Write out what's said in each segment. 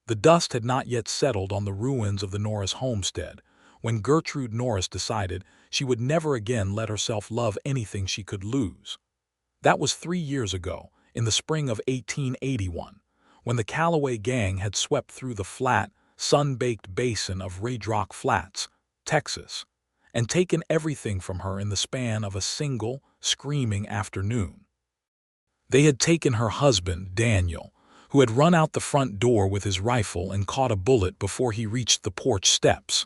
The dust had not yet settled on the ruins of the Norris homestead when Gertrude Norris decided she would never again let herself love anything she could lose. That was 3 years ago, in the spring of 1881, when the Callaway gang had swept through the flat, sun-baked basin of Red Rock Flats, Texas, and taken everything from her in the span of a single, screaming afternoon. They had taken her husband, Daniel, who had run out the front door with his rifle and caught a bullet before he reached the porch steps.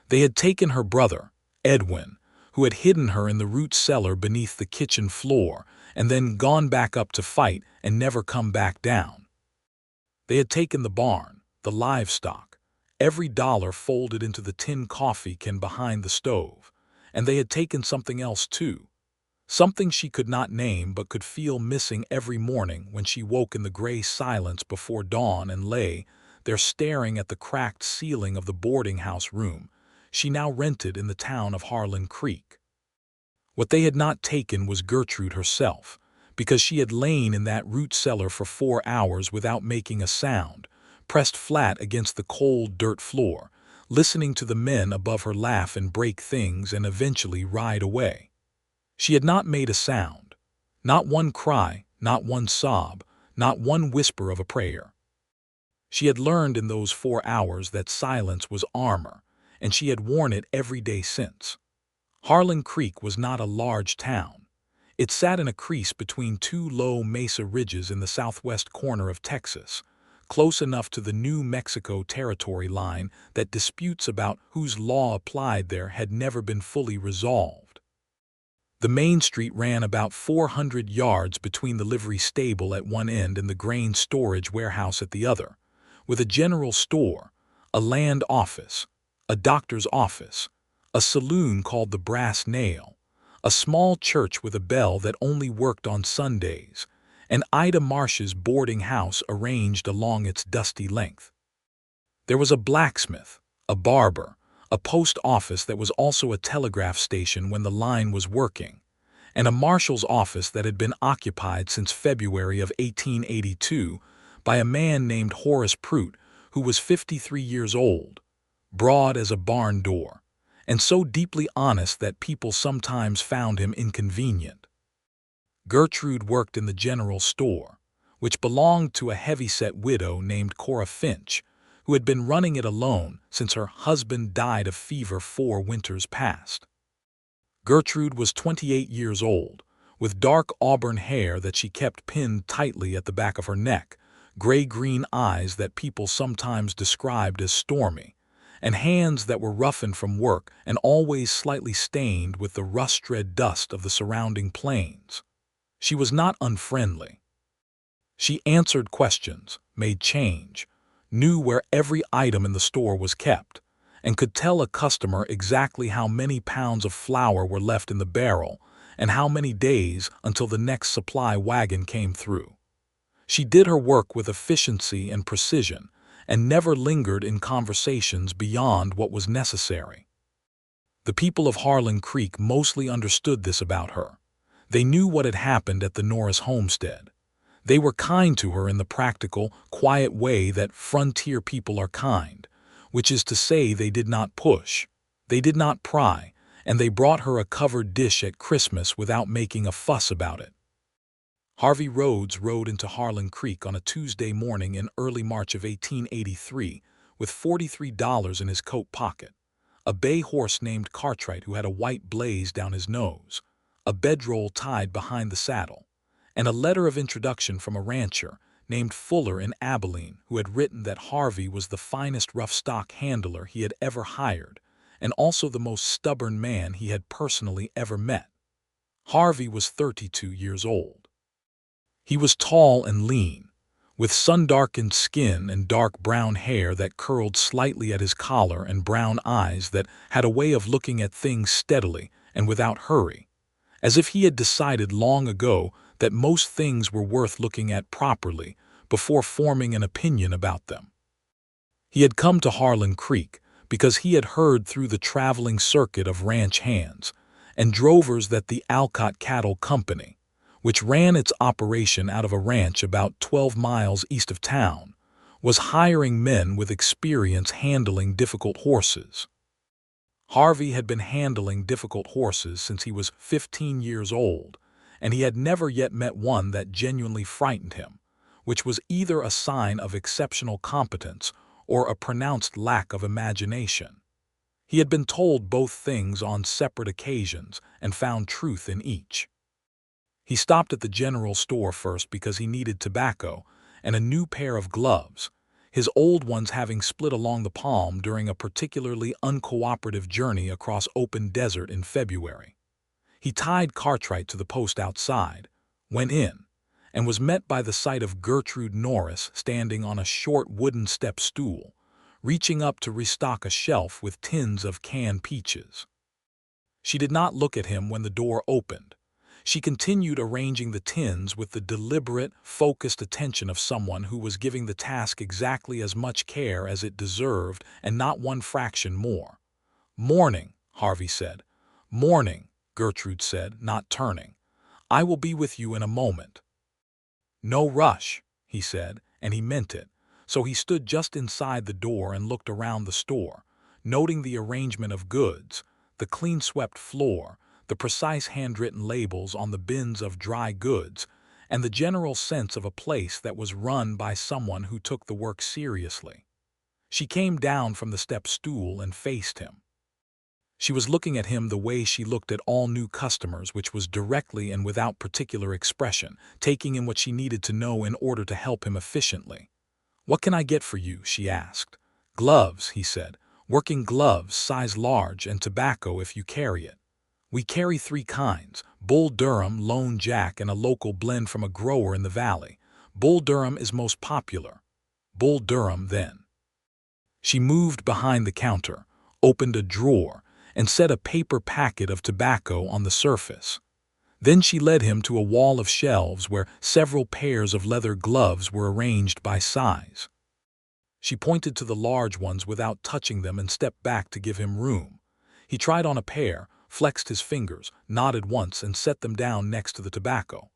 They had taken her brother, Edwin, who had hidden her in the root cellar beneath the kitchen floor and then gone back up to fight and never come back down. They had taken the barn, the livestock, every dollar folded into the tin coffee can behind the stove, and they had taken something else too. Something she could not name but could feel missing every morning when she woke in the gray silence before dawn and lay there staring at the cracked ceiling of the boarding house room she now rented in the town of Harlan Creek. What they had not taken was Gertrude herself, because she had lain in that root cellar for 4 hours without making a sound, pressed flat against the cold dirt floor, listening to the men above her laugh and break things and eventually ride away. She had not made a sound, not one cry, not one sob, not one whisper of a prayer. She had learned in those 4 hours that silence was armor, and she had worn it every day since. Harlan Creek was not a large town. It sat in a crease between 2 low mesa ridges in the southwest corner of Texas, close enough to the New Mexico territory line that disputes about whose law applied there had never been fully resolved. The main street ran about 400 yards between the livery stable at one end and the grain storage warehouse at the other, with a general store, a land office, a doctor's office, a saloon called the Brass Nail, a small church with a bell that only worked on Sundays, and Ida Marsh's boarding house arranged along its dusty length. There was a blacksmith, a barber, a post office that was also a telegraph station when the line was working, and a marshal's office that had been occupied since February of 1882 by a man named Horace Prout, who was 53 years old, broad as a barn door, and so deeply honest that people sometimes found him inconvenient. Gertrude worked in the general store, which belonged to a heavy-set widow named Cora Finch, who had been running it alone since her husband died of fever 4 winters past. Gertrude was 28 years old, with dark auburn hair that she kept pinned tightly at the back of her neck, gray-green eyes that people sometimes described as stormy, and hands that were roughened from work and always slightly stained with the rust-red dust of the surrounding plains. She was not unfriendly. She answered questions, made change, knew where every item in the store was kept, and could tell a customer exactly how many pounds of flour were left in the barrel and how many days until the next supply wagon came through. She did her work with efficiency and precision and never lingered in conversations beyond what was necessary. The people of Harlan Creek mostly understood this about her. They knew what had happened at the Norris homestead. They were kind to her in the practical, quiet way that frontier people are kind, which is to say they did not push, they did not pry, and they brought her a covered dish at Christmas without making a fuss about it. Harvey Rhodes rode into Harlan Creek on a Tuesday morning in early March of 1883 with $43 in his coat pocket, a bay horse named Cartwright who had a white blaze down his nose, a bedroll tied behind the saddle, and a letter of introduction from a rancher named Fuller in Abilene who had written that Harvey was the finest rough stock handler he had ever hired and also the most stubborn man he had personally ever met. Harvey was 32 years old. He was tall and lean, with sun-darkened skin and dark brown hair that curled slightly at his collar and brown eyes that had a way of looking at things steadily and without hurry, as if he had decided long ago that most things were worth looking at properly before forming an opinion about them. He had come to Harlan Creek because he had heard through the traveling circuit of ranch hands and drovers that the Alcott Cattle Company, which ran its operation out of a ranch about 12 miles east of town, was hiring men with experience handling difficult horses. Harvey had been handling difficult horses since he was 15 years old, and he had never yet met one that genuinely frightened him, which was either a sign of exceptional competence or a pronounced lack of imagination. He had been told both things on separate occasions and found truth in each. He stopped at the general store first because he needed tobacco and a new pair of gloves, his old ones having split along the palm during a particularly uncooperative journey across open desert in February. He tied Cartwright to the post outside, went in, and was met by the sight of Gertrude Norris standing on a short wooden step stool, reaching up to restock a shelf with tins of canned peaches. She did not look at him when the door opened. She continued arranging the tins with the deliberate, focused attention of someone who was giving the task exactly as much care as it deserved and not one fraction more. "Morning," Harvey said. "Morning," Gertrude said, not turning. "I will be with you in a moment." "No rush," he said, and he meant it, so he stood just inside the door and looked around the store, noting the arrangement of goods, the clean-swept floor, the precise handwritten labels on the bins of dry goods, and the general sense of a place that was run by someone who took the work seriously. She came down from the step stool and faced him. She was looking at him the way she looked at all new customers, which was directly and without particular expression, taking in what she needed to know in order to help him efficiently. "What can I get for you?" she asked. "Gloves," he said. "Working gloves, size large, and tobacco if you carry it. We carry 3 kinds, Bull Durham, Lone Jack, and a local blend from a grower in the valley. Bull Durham is most popular." "Bull Durham, then." She moved behind the counter, opened a drawer, and set a paper packet of tobacco on the surface. Then she led him to a wall of shelves where several pairs of leather gloves were arranged by size. She pointed to the large ones without touching them and stepped back to give him room. He tried on a pair, flexed his fingers, nodded once, and set them down next to the tobacco.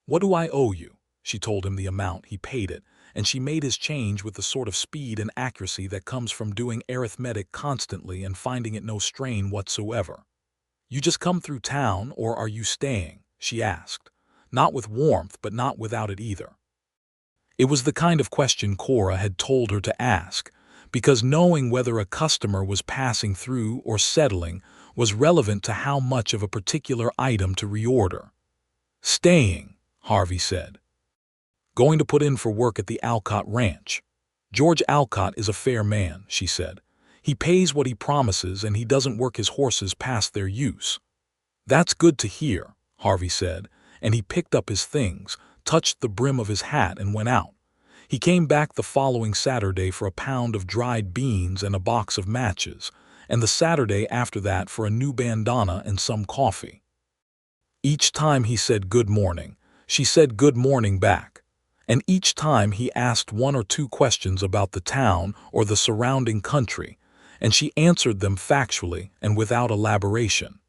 "What do I owe you?" She told him the amount, he paid it, and she made his change with the sort of speed and accuracy that comes from doing arithmetic constantly and finding it no strain whatsoever. "You just come through town, or are you staying?" she asked, not with warmth but not without it either. It was the kind of question Cora had told her to ask, because knowing whether a customer was passing through or settling was relevant to how much of a particular item to reorder. "Staying," Harvey said. "Going to put in for work at the Alcott Ranch. George Alcott is a fair man," she said. "He pays what he promises and he doesn't work his horses past their use." "That's good to hear," Harvey said, and he picked up his things, touched the brim of his hat, and went out. He came back the following Saturday for a pound of dried beans and a box of matches, and the Saturday after that for a new bandana and some coffee. Each time he said good morning, she said good morning back, and each time he asked 1 or 2 questions about the town or the surrounding country, and she answered them factually and without elaboration.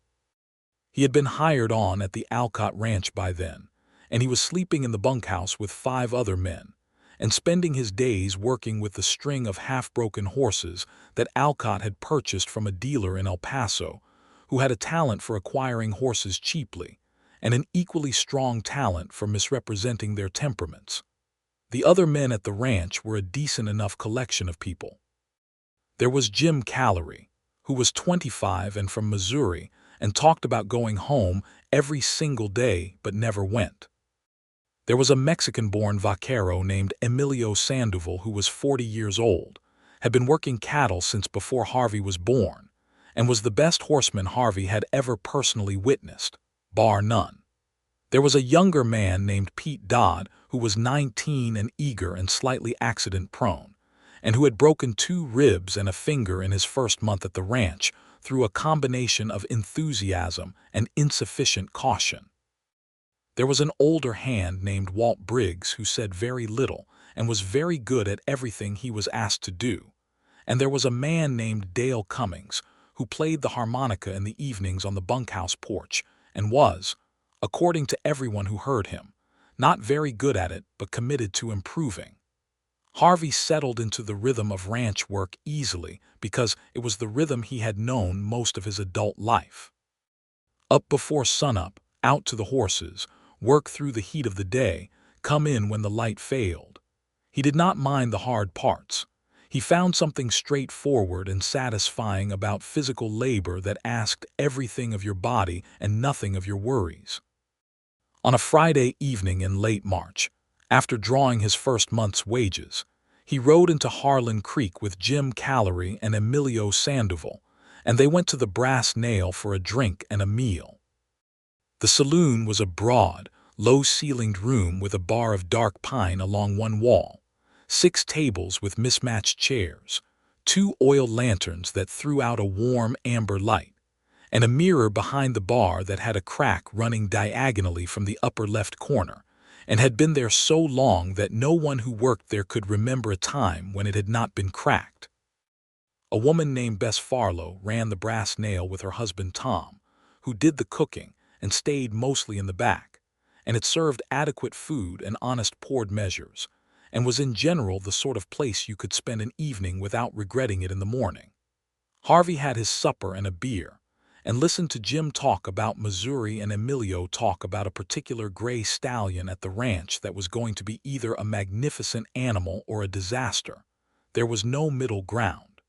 He had been hired on at the Alcott Ranch by then, and he was sleeping in the bunkhouse with 5 other men, and spending his days working with the string of half-broken horses that Alcott had purchased from a dealer in El Paso, who had a talent for acquiring horses cheaply, and an equally strong talent for misrepresenting their temperaments. The other men at the ranch were a decent enough collection of people. There was Jim Callery, who was 25 and from Missouri, and talked about going home every single day but never went. There was a Mexican-born vaquero named Emilio Sandoval who was 40 years old, had been working cattle since before Harvey was born, and was the best horseman Harvey had ever personally witnessed, bar none. There was a younger man named Pete Dodd who was 19 and eager and slightly accident-prone, and who had broken 2 ribs and a finger in his first month at the ranch through a combination of enthusiasm and insufficient caution. There was an older hand named Walt Briggs who said very little and was very good at everything he was asked to do, and there was a man named Dale Cummings who played the harmonica in the evenings on the bunkhouse porch and was, according to everyone who heard him, not very good at it but committed to improving. Harvey settled into the rhythm of ranch work easily because it was the rhythm he had known most of his adult life. Up before sunup, out to the horses, work through the heat of the day, come in when the light failed. He did not mind the hard parts. He found something straightforward and satisfying about physical labor that asked everything of your body and nothing of your worries. On a Friday evening in late March, after drawing his first month's wages, he rode into Harlan Creek with Jim Callery and Emilio Sandoval, and they went to the Brass Nail for a drink and a meal. The saloon was a broad, low-ceilinged room with a bar of dark pine along one wall, 6 tables with mismatched chairs, 2 oil lanterns that threw out a warm amber light, and a mirror behind the bar that had a crack running diagonally from the upper left corner, and had been there so long that no one who worked there could remember a time when it had not been cracked. A woman named Bess Farlow ran the Brass Nail with her husband Tom, who did the cooking and stayed mostly in the back, and it served adequate food and honest poured measures, and was in general the sort of place you could spend an evening without regretting it in the morning. Harvey had his supper and a beer, and listened to Jim talk about Missouri and Emilio talk about a particular gray stallion at the ranch that was going to be either a magnificent animal or a disaster. There was no middle ground.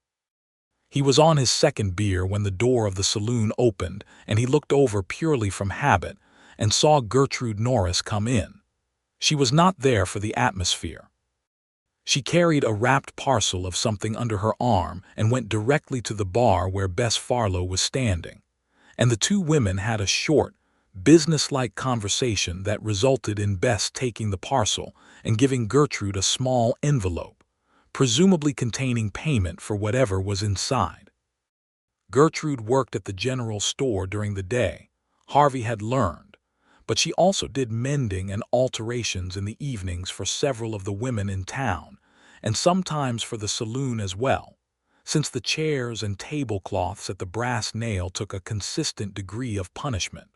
He was on his second beer when the door of the saloon opened, and he looked over purely from habit and saw Gertrude Norris come in. She was not there for the atmosphere. She carried a wrapped parcel of something under her arm and went directly to the bar where Bess Farlow was standing, and the 2 women had a short, businesslike conversation that resulted in Bess taking the parcel and giving Gertrude a small envelope, presumably containing payment for whatever was inside. Gertrude worked at the general store during the day, Harvey had learned, but she also did mending and alterations in the evenings for several of the women in town, and sometimes for the saloon as well, since the chairs and tablecloths at the Brass Nail took a consistent degree of punishment.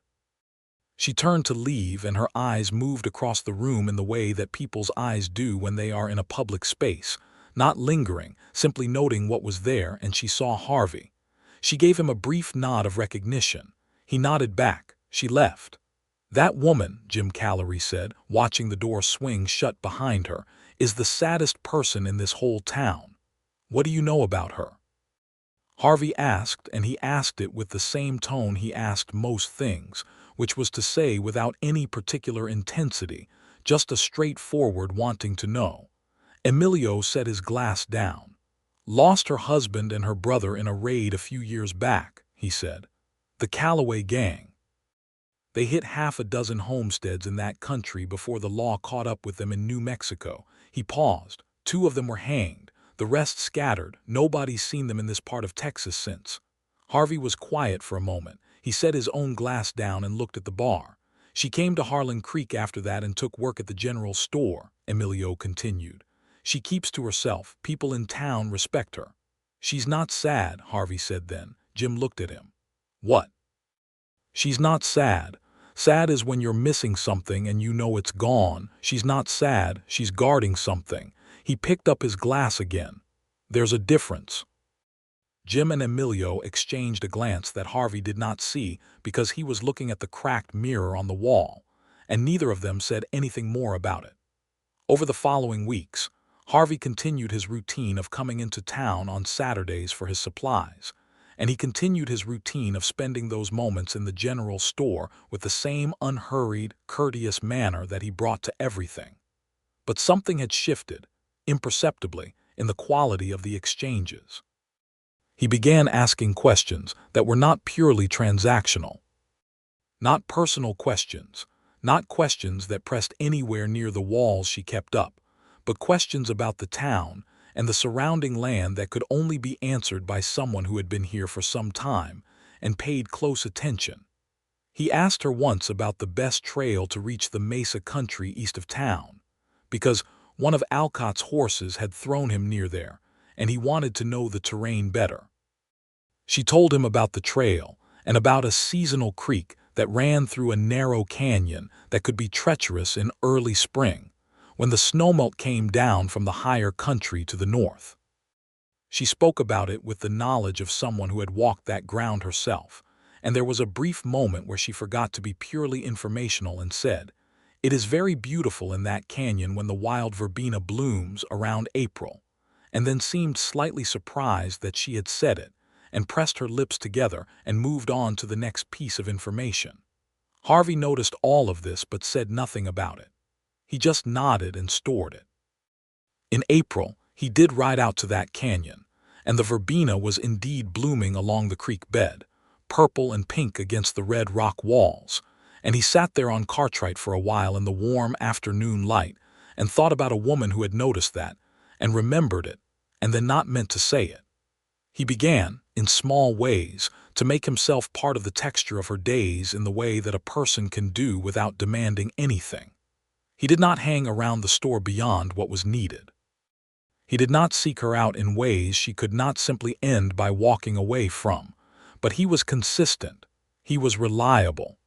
She turned to leave, and her eyes moved across the room in the way that people's eyes do when they are in a public space, not lingering, simply noting what was there, and she saw Harvey. She gave him a brief nod of recognition. He nodded back. She left. "That woman," Jim Callery said, watching the door swing shut behind her, "is the saddest person in this whole town. What do you know about her?" Harvey asked, and he asked it with the same tone he asked most things, which was to say without any particular intensity, just a straightforward wanting to know. Emilio set his glass down. "Lost her husband and her brother in a raid a few years back," he said. "The Callaway gang. They hit 6 homesteads in that country before the law caught up with them in New Mexico." He paused. "2 of them were hanged. The rest scattered. Nobody's seen them in this part of Texas since." Harvey was quiet for a moment. He set his own glass down and looked at the bar. "She came to Harlan Creek after that and took work at the general store," Emilio continued. "She keeps to herself. People in town respect her." "She's not sad," Harvey said then. Jim looked at him. "What?" "She's not sad. Sad is when you're missing something and you know it's gone. She's not sad. She's guarding something." He picked up his glass again. "There's a difference." Jim and Emilio exchanged a glance that Harvey did not see because he was looking at the cracked mirror on the wall, and neither of them said anything more about it. Over the following weeks, Harvey continued his routine of coming into town on Saturdays for his supplies, and he continued his routine of spending those moments in the general store with the same unhurried, courteous manner that he brought to everything. But something had shifted, imperceptibly, in the quality of the exchanges. He began asking questions that were not purely transactional. Not personal questions, not questions that pressed anywhere near the walls she kept up, but questions about the town and the surrounding land that could only be answered by someone who had been here for some time and paid close attention. He asked her once about the best trail to reach the Mesa country east of town, because one of Alcott's horses had thrown him near there, and he wanted to know the terrain better. She told him about the trail and about a seasonal creek that ran through a narrow canyon that could be treacherous in early spring, when the snowmelt came down from the higher country to the north. She spoke about it with the knowledge of someone who had walked that ground herself, and there was a brief moment where she forgot to be purely informational and said, "It is very beautiful in that canyon when the wild verbena blooms around April," and then seemed slightly surprised that she had said it, and pressed her lips together and moved on to the next piece of information. Harvey noticed all of this but said nothing about it. He just nodded and stored it. In April, he did ride out to that canyon, and the verbena was indeed blooming along the creek bed, purple and pink against the red rock walls, and he sat there on Cartwright for a while in the warm afternoon light and thought about a woman who had noticed that, and remembered it, and then not meant to say it. He began, in small ways, to make himself part of the texture of her days in the way that a person can do without demanding anything. He did not hang around the store beyond what was needed. He did not seek her out in ways she could not simply end by walking away from, but he was consistent. He was reliable.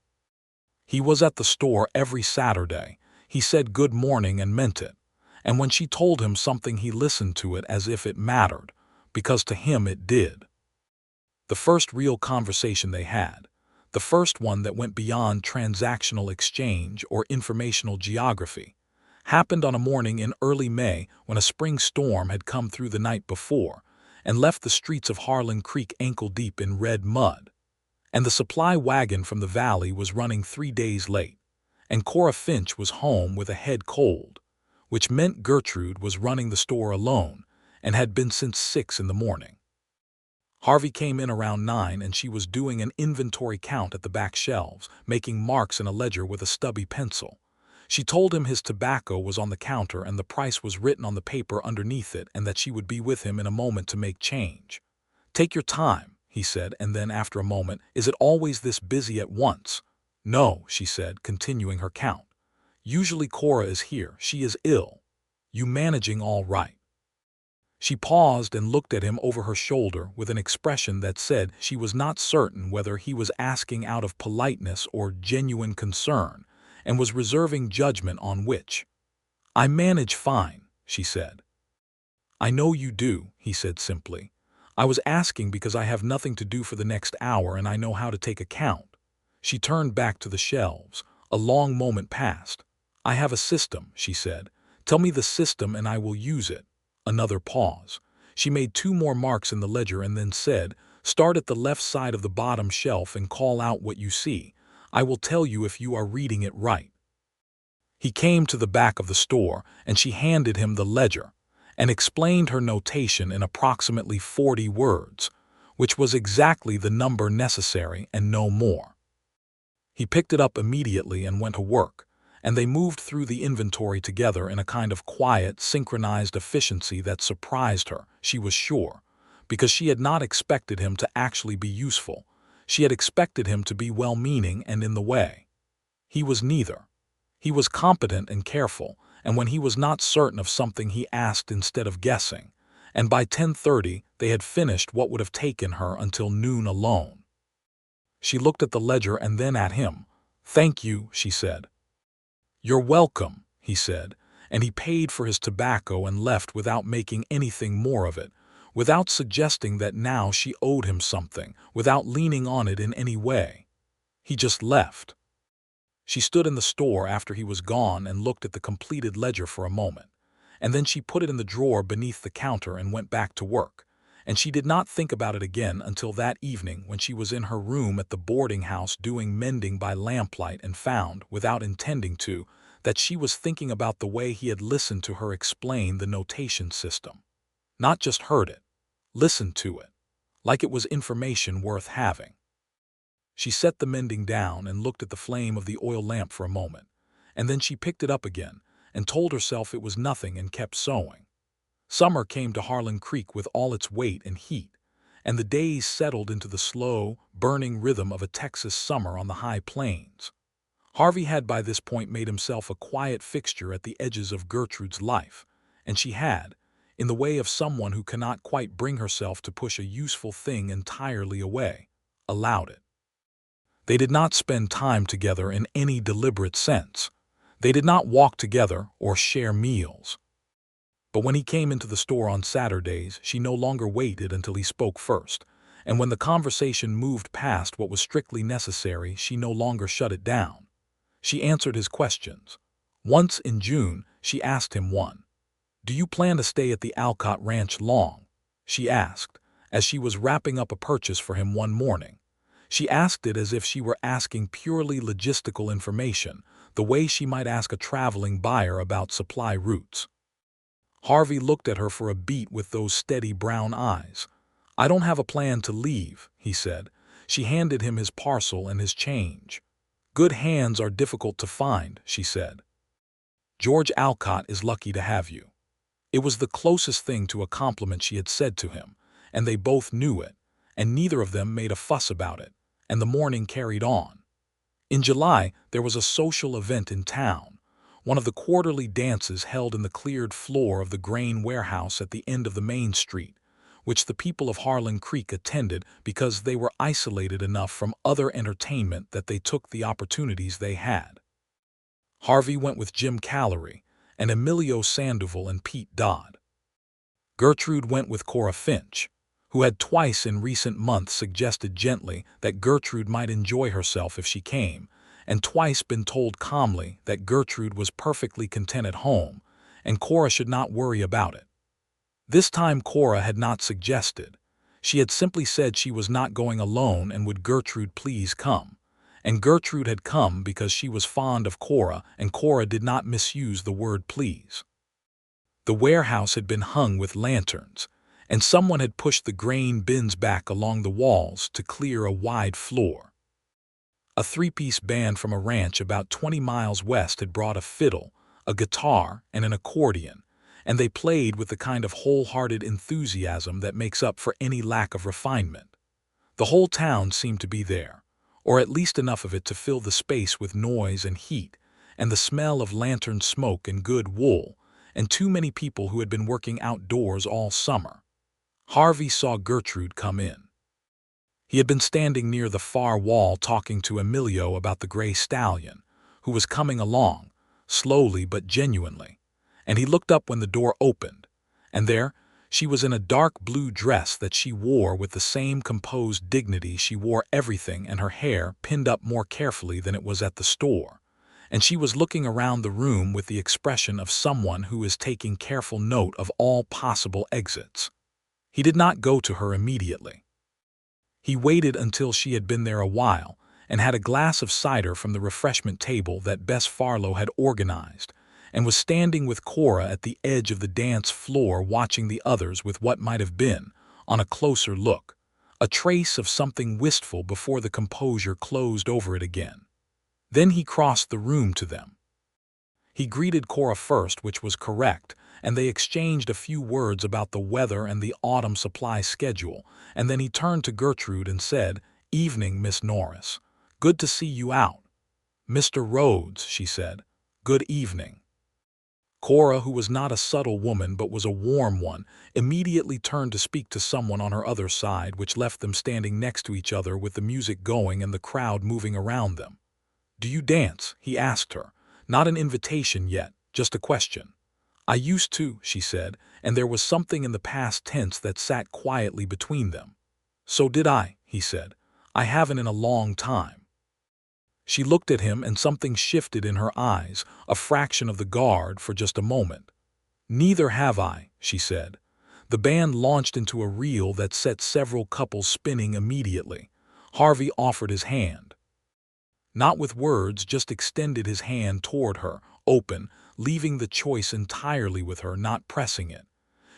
He was at the store every Saturday. He said good morning and meant it, and when she told him something he listened to it as if it mattered, because to him it did. The first real conversation they had, the first one that went beyond transactional exchange or informational geography, happened on a morning in early May when a spring storm had come through the night before and left the streets of Harlan Creek ankle-deep in red mud. And the supply wagon from the valley was running 3 days late, and Cora Finch was home with a head cold, which meant Gertrude was running the store alone and had been since 6 in the morning. Harvey came in around 9 and she was doing an inventory count at the back shelves, making marks in a ledger with a stubby pencil. She told him his tobacco was on the counter and the price was written on the paper underneath it and that she would be with him in a moment to make change. "Take your time," he said, and then after a moment, "Is it always this busy at once?" "No," she said, continuing her count. "Usually Cora is here. She is ill. You managing all right?" She paused and looked at him over her shoulder with an expression that said she was not certain whether he was asking out of politeness or genuine concern, and was reserving judgment on which. "I manage fine," she said. "I know you do," he said simply. "I was asking because I have nothing to do for the next hour and I know how to take account." She turned back to the shelves. A long moment passed. "I have a system," she said. "Tell me the system and I will use it." Another pause. She made 2 more marks in the ledger and then said, "Start at the left side of the bottom shelf and call out what you see. I will tell you if you are reading it right." He came to the back of the store and she handed him the ledger and explained her notation in approximately 40 words, which was exactly the number necessary and no more. He picked it up immediately and went to work, and they moved through the inventory together in a kind of quiet, synchronized efficiency that surprised her, she was sure, because she had not expected him to actually be useful. She had expected him to be well-meaning and in the way. He was neither. He was competent and careful, and when he was not certain of something he asked instead of guessing, and by 10:30 they had finished what would have taken her until noon alone. She looked at the ledger and then at him. "Thank you," she said. "You're welcome," he said, and he paid for his tobacco and left without making anything more of it, without suggesting that now she owed him something, without leaning on it in any way. He just left. She stood in the store after he was gone and looked at the completed ledger for a moment, and then she put it in the drawer beneath the counter and went back to work, and she did not think about it again until that evening when she was in her room at the boarding house doing mending by lamplight and found, without intending to, that she was thinking about the way he had listened to her explain the notation system. Not just heard it, listened to it, like it was information worth having. She set the mending down and looked at the flame of the oil lamp for a moment, and then she picked it up again and told herself it was nothing and kept sewing. Summer came to Harlan Creek with all its weight and heat, and the days settled into the slow, burning rhythm of a Texas summer on the high plains. Harvey had by this point made himself a quiet fixture at the edges of Gertrude's life, and she had, in the way of someone who cannot quite bring herself to push a useful thing entirely away, allowed it. They did not spend time together in any deliberate sense. They did not walk together or share meals. But when he came into the store on Saturdays, she no longer waited until he spoke first, and when the conversation moved past what was strictly necessary, she no longer shut it down. She answered his questions. Once in June, she asked him one. "Do you plan to stay at the Alcott Ranch long?" she asked, as she was wrapping up a purchase for him one morning. She asked it as if she were asking purely logistical information, the way she might ask a traveling buyer about supply routes. Harvey looked at her for a beat with those steady brown eyes. "I don't have a plan to leave," he said. She handed him his parcel and his change. "Good hands are difficult to find," she said. "George Alcott is lucky to have you." It was the closest thing to a compliment she had said to him, and they both knew it, and neither of them made a fuss about it, and the morning carried on. In July, there was a social event in town, one of the quarterly dances held in the cleared floor of the grain warehouse at the end of the main street, which the people of Harlan Creek attended because they were isolated enough from other entertainment that they took the opportunities they had. Harvey went with Jim Callery and Emilio Sandoval and Pete Dodd. Gertrude went with Cora Finch, who had twice in recent months suggested gently that Gertrude might enjoy herself if she came, and twice been told calmly that Gertrude was perfectly content at home, and Cora should not worry about it. This time Cora had not suggested. She had simply said she was not going alone and would Gertrude please come. And Gertrude had come because she was fond of Cora, and Cora did not misuse the word please. The warehouse had been hung with lanterns, and someone had pushed the grain bins back along the walls to clear a wide floor. A three-piece band from a ranch about 20 miles west had brought a fiddle, a guitar, and an accordion, and they played with the kind of wholehearted enthusiasm that makes up for any lack of refinement. The whole town seemed to be there, or at least enough of it to fill the space with noise and heat, and the smell of lantern smoke and good wool, and too many people who had been working outdoors all summer. Harvey saw Gertrude come in. He had been standing near the far wall talking to Emilio about the gray stallion, who was coming along, slowly but genuinely, and he looked up when the door opened, and there she was in a dark blue dress that she wore with the same composed dignity she wore everything, and her hair pinned up more carefully than it was at the store, and she was looking around the room with the expression of someone who is taking careful note of all possible exits. He did not go to her immediately. He waited until she had been there a while and had a glass of cider from the refreshment table that Bess Farlow had organized, and was standing with Cora at the edge of the dance floor watching the others with what might have been, on a closer look, a trace of something wistful before the composure closed over it again. Then he crossed the room to them. He greeted Cora first, which was correct, and they exchanged a few words about the weather and the autumn supply schedule, and then he turned to Gertrude and said, "Evening, Miss Norris. Good to see you out." "Mr. Rhodes," she said. "Good evening." Cora, who was not a subtle woman but was a warm one, immediately turned to speak to someone on her other side, which left them standing next to each other with the music going and the crowd moving around them. "Do you dance?" he asked her. Not an invitation yet, just a question. "I used to," she said, and there was something in the past tense that sat quietly between them. "So did I," he said. "I haven't in a long time." She looked at him and something shifted in her eyes, a fraction of the guard for just a moment. "Neither have I," she said. The band launched into a reel that set several couples spinning immediately. Harvey offered his hand. Not with words, just extended his hand toward her, open, leaving the choice entirely with her, not pressing it.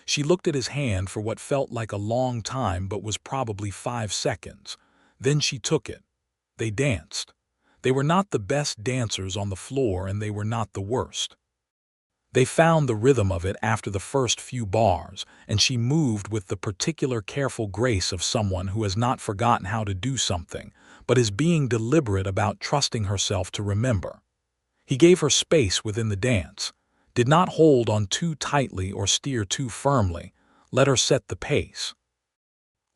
She looked at his hand for what felt like a long time but was probably 5 seconds. Then she took it. They danced. They were not the best dancers on the floor, and they were not the worst. They found the rhythm of it after the first few bars, and she moved with the particular careful grace of someone who has not forgotten how to do something, but is being deliberate about trusting herself to remember. He gave her space within the dance, did not hold on too tightly or steer too firmly, let her set the pace.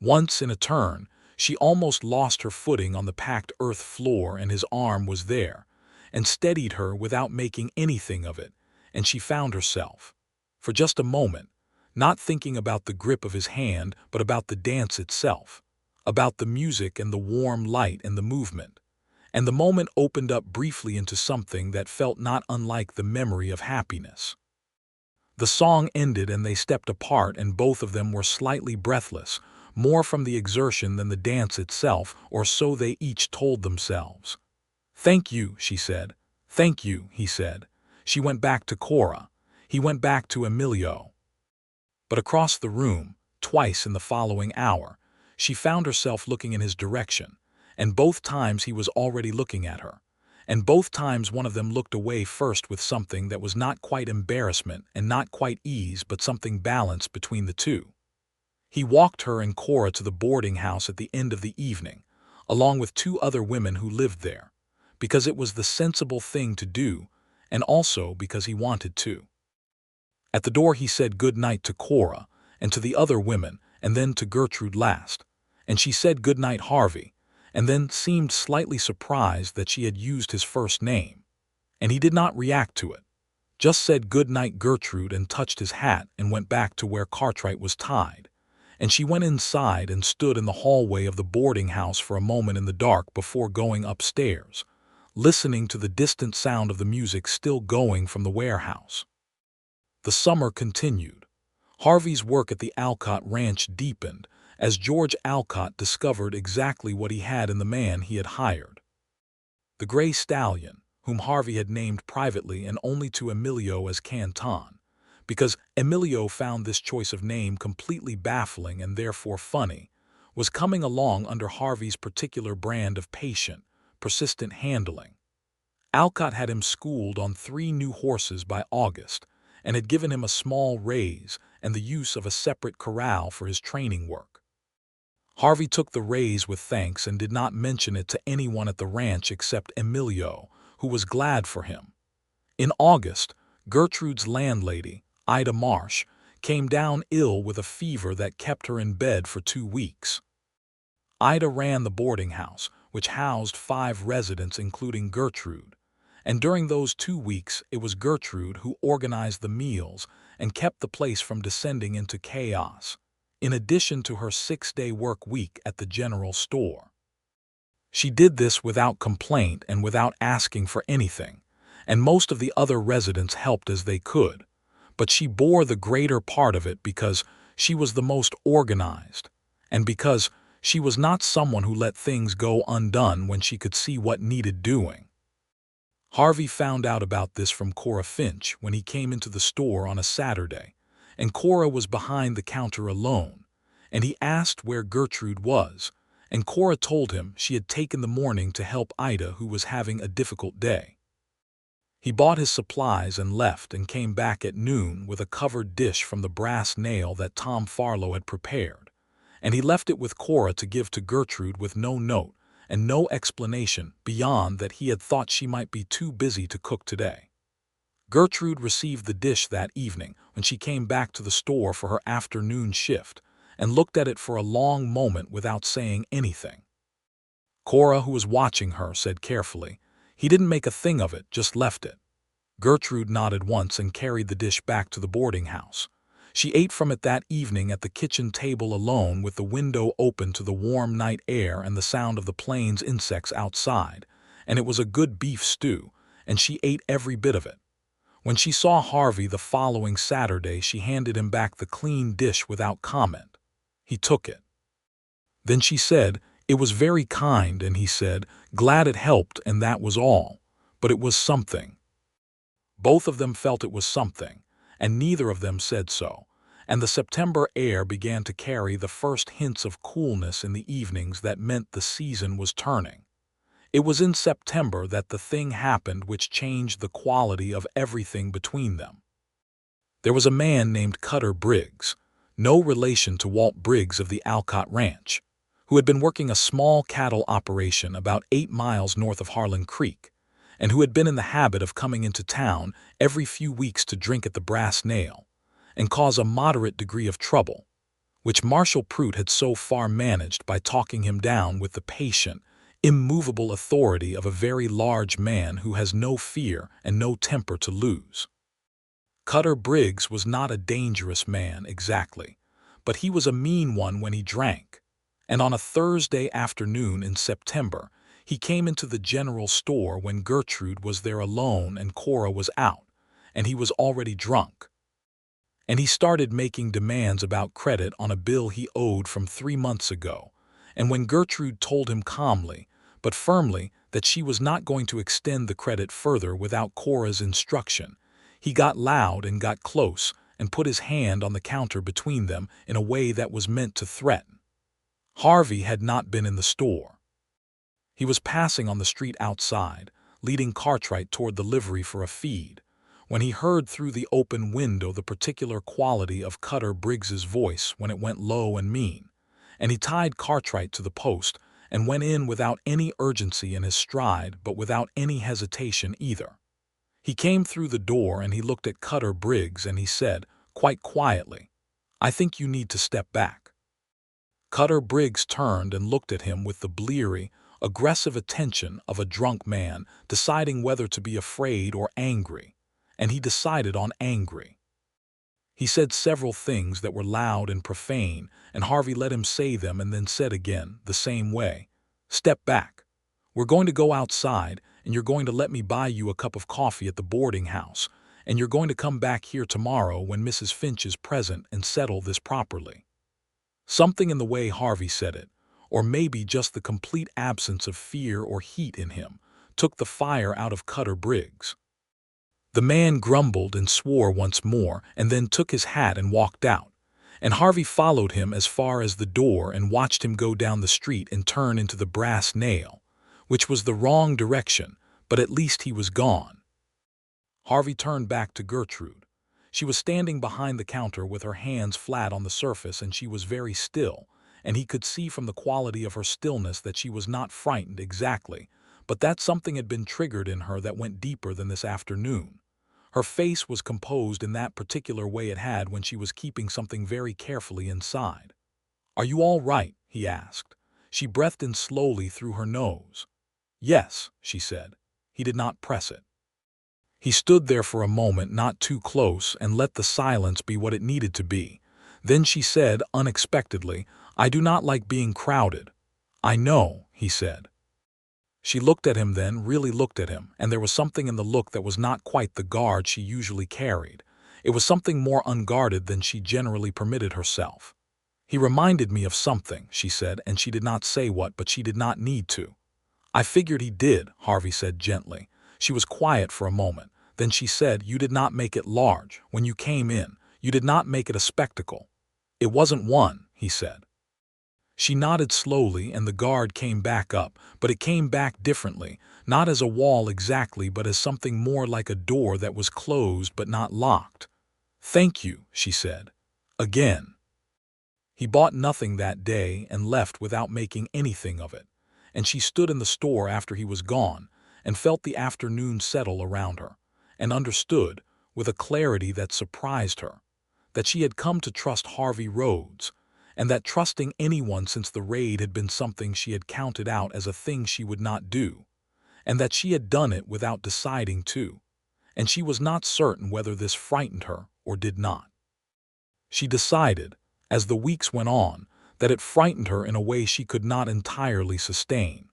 Once in a turn, she almost lost her footing on the packed earth floor, and his arm was there, and steadied her without making anything of it, and she found herself, for just a moment, not thinking about the grip of his hand but about the dance itself, about the music and the warm light and the movement. And the moment opened up briefly into something that felt not unlike the memory of happiness. The song ended and they stepped apart, and both of them were slightly breathless, more from the exertion than the dance itself, or so they each told themselves. "Thank you," she said. "Thank you," he said. She went back to Cora. He went back to Emilio. But across the room, twice in the following hour, she found herself looking in his direction, and both times he was already looking at her. And both times one of them looked away first with something that was not quite embarrassment and not quite ease but something balanced between the two. He walked her and Cora to the boarding house at the end of the evening, along with two other women who lived there, because it was the sensible thing to do, and also because he wanted to. At the door he said good night to Cora, and to the other women, and then to Gertrude last, and she said good night Harvey, and then seemed slightly surprised that she had used his first name, and he did not react to it, just said good night Gertrude and touched his hat and went back to where Cartwright was tied, and she went inside and stood in the hallway of the boarding house for a moment in the dark before going upstairs, listening to the distant sound of the music still going from the warehouse. The summer continued. Harvey's work at the Alcott Ranch deepened as George Alcott discovered exactly what he had in the man he had hired. The gray stallion, whom Harvey had named privately and only to Emilio as Canton, because Emilio found this choice of name completely baffling and therefore funny, was coming along under Harvey's particular brand of patient, persistent handling. Alcott had him schooled on 3 new horses by August, and had given him a small raise and the use of a separate corral for his training work. Harvey took the raise with thanks and did not mention it to anyone at the ranch except Emilio, who was glad for him. In August, Gertrude's landlady, Ida Marsh, came down ill with a fever that kept her in bed for 2 weeks. Ida ran the boarding house, which housed 5 residents including Gertrude, and during those 2 weeks it was Gertrude who organized the meals and kept the place from descending into chaos, in addition to her 6-day work week at the general store. She did this without complaint and without asking for anything, and most of the other residents helped as they could, but she bore the greater part of it because she was the most organized, and because she was not someone who let things go undone when she could see what needed doing. Harvey found out about this from Cora Finch when he came into the store on a Saturday, and Cora was behind the counter alone, and he asked where Gertrude was, and Cora told him she had taken the morning to help Ida, who was having a difficult day. He bought his supplies and left and came back at noon with a covered dish from the brass nail that Tom Farlow had prepared, and he left it with Cora to give to Gertrude with no note and no explanation beyond that he had thought she might be too busy to cook today. Gertrude received the dish that evening when she came back to the store for her afternoon shift and looked at it for a long moment without saying anything. Cora, who was watching her, said carefully, "He didn't make a thing of it, just left it." Gertrude nodded once and carried the dish back to the boarding house. She ate from it that evening at the kitchen table alone, with the window open to the warm night air and the sound of the plains insects outside, and it was a good beef stew, and she ate every bit of it. When she saw Harvey the following Saturday, she handed him back the clean dish without comment. He took it. Then she said, "It was very kind," and he said, "Glad it helped," and that was all. But it was something. Both of them felt it was something, and neither of them said so, and the September air began to carry the first hints of coolness in the evenings that meant the season was turning. It was in September that the thing happened which changed the quality of everything between them. There was a man named Cutter Briggs, no relation to Walt Briggs of the Alcott Ranch, who had been working a small cattle operation about 8 miles north of Harlan Creek, and who had been in the habit of coming into town every few weeks to drink at the Brass Nail and cause a moderate degree of trouble, which Marshall Pruitt had so far managed by talking him down with the patient, immovable authority of a very large man who has no fear and no temper to lose. Cutter Briggs was not a dangerous man exactly, but he was a mean one when he drank. And on a Thursday afternoon in September, he came into the general store when Gertrude was there alone and Cora was out, and he was already drunk. And he started making demands about credit on a bill he owed from 3 months ago, and when Gertrude told him calmly, but firmly, that she was not going to extend the credit further without Cora's instruction, he got loud and got close and put his hand on the counter between them in a way that was meant to threaten. Harvey had not been in the store. He was passing on the street outside, leading Cartwright toward the livery for a feed, when he heard through the open window the particular quality of Cutter Briggs's voice when it went low and mean, and he tied Cartwright to the post and went in without any urgency in his stride but without any hesitation either. He came through the door and he looked at Cutter Briggs and he said, quite quietly, "I think you need to step back." Cutter Briggs turned and looked at him with the bleary, aggressive attention of a drunk man deciding whether to be afraid or angry, and he decided on angry. He said several things that were loud and profane, and Harvey let him say them and then said again, the same way, "Step back. We're going to go outside, and you're going to let me buy you a cup of coffee at the boarding house, and you're going to come back here tomorrow when Mrs. Finch is present and settle this properly." Something in the way Harvey said it, or maybe just the complete absence of fear or heat in him, took the fire out of Cutter Briggs. The man grumbled and swore once more and then took his hat and walked out, and Harvey followed him as far as the door and watched him go down the street and turn into the Brass Nail, which was the wrong direction, but at least he was gone. Harvey turned back to Gertrude. She was standing behind the counter with her hands flat on the surface, and she was very still, and he could see from the quality of her stillness that she was not frightened exactly, but that something had been triggered in her that went deeper than this afternoon. Her face was composed in that particular way it had when she was keeping something very carefully inside. "Are you all right?" he asked. She breathed in slowly through her nose. "Yes," she said. He did not press it. He stood there for a moment, not too close, and let the silence be what it needed to be. Then she said, unexpectedly, "I do not like being crowded." "I know," he said. She looked at him then, really looked at him, and there was something in the look that was not quite the guard she usually carried. It was something more unguarded than she generally permitted herself. "He reminded me of something," she said, and she did not say what, but she did not need to. "I figured he did," Harvey said gently. She was quiet for a moment. Then she said, "You did not make it large. When you came in, you did not make it a spectacle." "It wasn't one," he said. She nodded slowly, and the guard came back up, but it came back differently, not as a wall exactly, but as something more like a door that was closed but not locked. "Thank you," she said. Again. He bought nothing that day and left without making anything of it, and she stood in the store after he was gone and felt the afternoon settle around her, and understood, with a clarity that surprised her, that she had come to trust Harvey Rhodes, and that trusting anyone since the raid had been something she had counted out as a thing she would not do, and that she had done it without deciding to, and she was not certain whether this frightened her or did not. She decided, as the weeks went on, that it frightened her in a way she could not entirely sustain.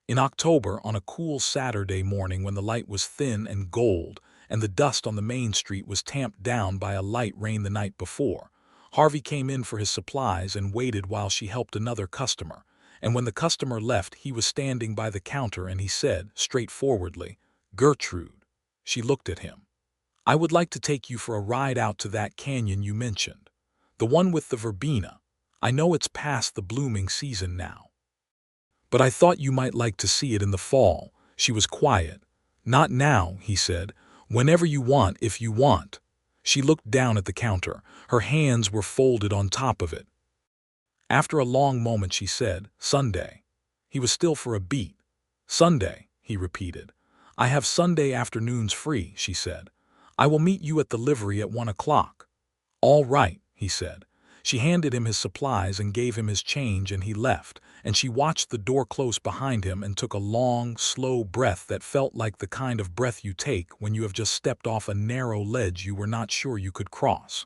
In October, on a cool Saturday morning when the light was thin and gold and the dust on the main street was tamped down by a light rain the night before, Harvey came in for his supplies and waited while she helped another customer, and when the customer left he was standing by the counter and he said, straightforwardly, "Gertrude." She looked at him. "I would like to take you for a ride out to that canyon you mentioned. The one with the verbena. I know it's past the blooming season now, but I thought you might like to see it in the fall." She was quiet. "Not now," he said. "Whenever you want, if you want." She looked down at the counter. Her hands were folded on top of it. After a long moment she said, "Sunday." He was still for a beat. "Sunday," he repeated. "I have Sunday afternoons free," she said. "I will meet you at the livery at 1 o'clock." "All right," he said. She handed him his supplies and gave him his change, and he left, and she watched the door close behind him and took a long, slow breath that felt like the kind of breath you take when you have just stepped off a narrow ledge you were not sure you could cross.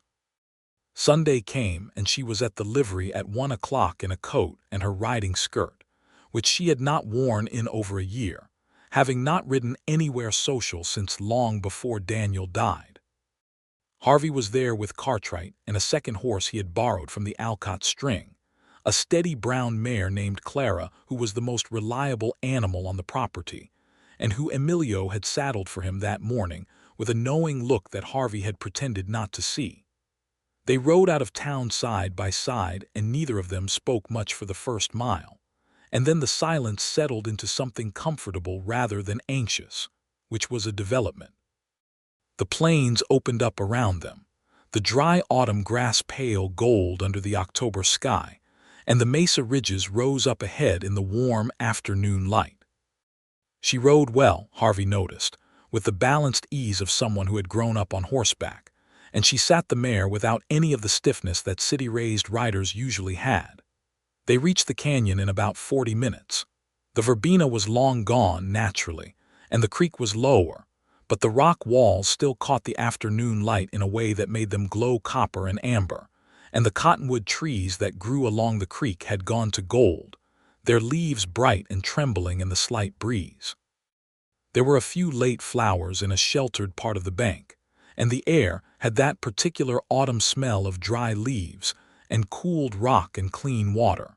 Sunday came, and she was at the livery at 1 o'clock in a coat and her riding skirt, which she had not worn in over a year, having not ridden anywhere social since long before Daniel died. Harvey was there with Cartwright and a second horse he had borrowed from the Alcott string, a steady brown mare named Clara, who was the most reliable animal on the property, and who Emilio had saddled for him that morning with a knowing look that Harvey had pretended not to see. They rode out of town side by side, and neither of them spoke much for the first mile, and then the silence settled into something comfortable rather than anxious, which was a development. The plains opened up around them, the dry autumn grass pale gold under the October sky, and the mesa ridges rose up ahead in the warm afternoon light. She rode well, Harvey noticed, with the balanced ease of someone who had grown up on horseback, and she sat the mare without any of the stiffness that city-raised riders usually had. They reached the canyon in about 40 minutes. The verbena was long gone, naturally, and the creek was lower, but the rock walls still caught the afternoon light in a way that made them glow copper and amber, and the cottonwood trees that grew along the creek had gone to gold, their leaves bright and trembling in the slight breeze. There were a few late flowers in a sheltered part of the bank, and the air had that particular autumn smell of dry leaves and cooled rock and clean water.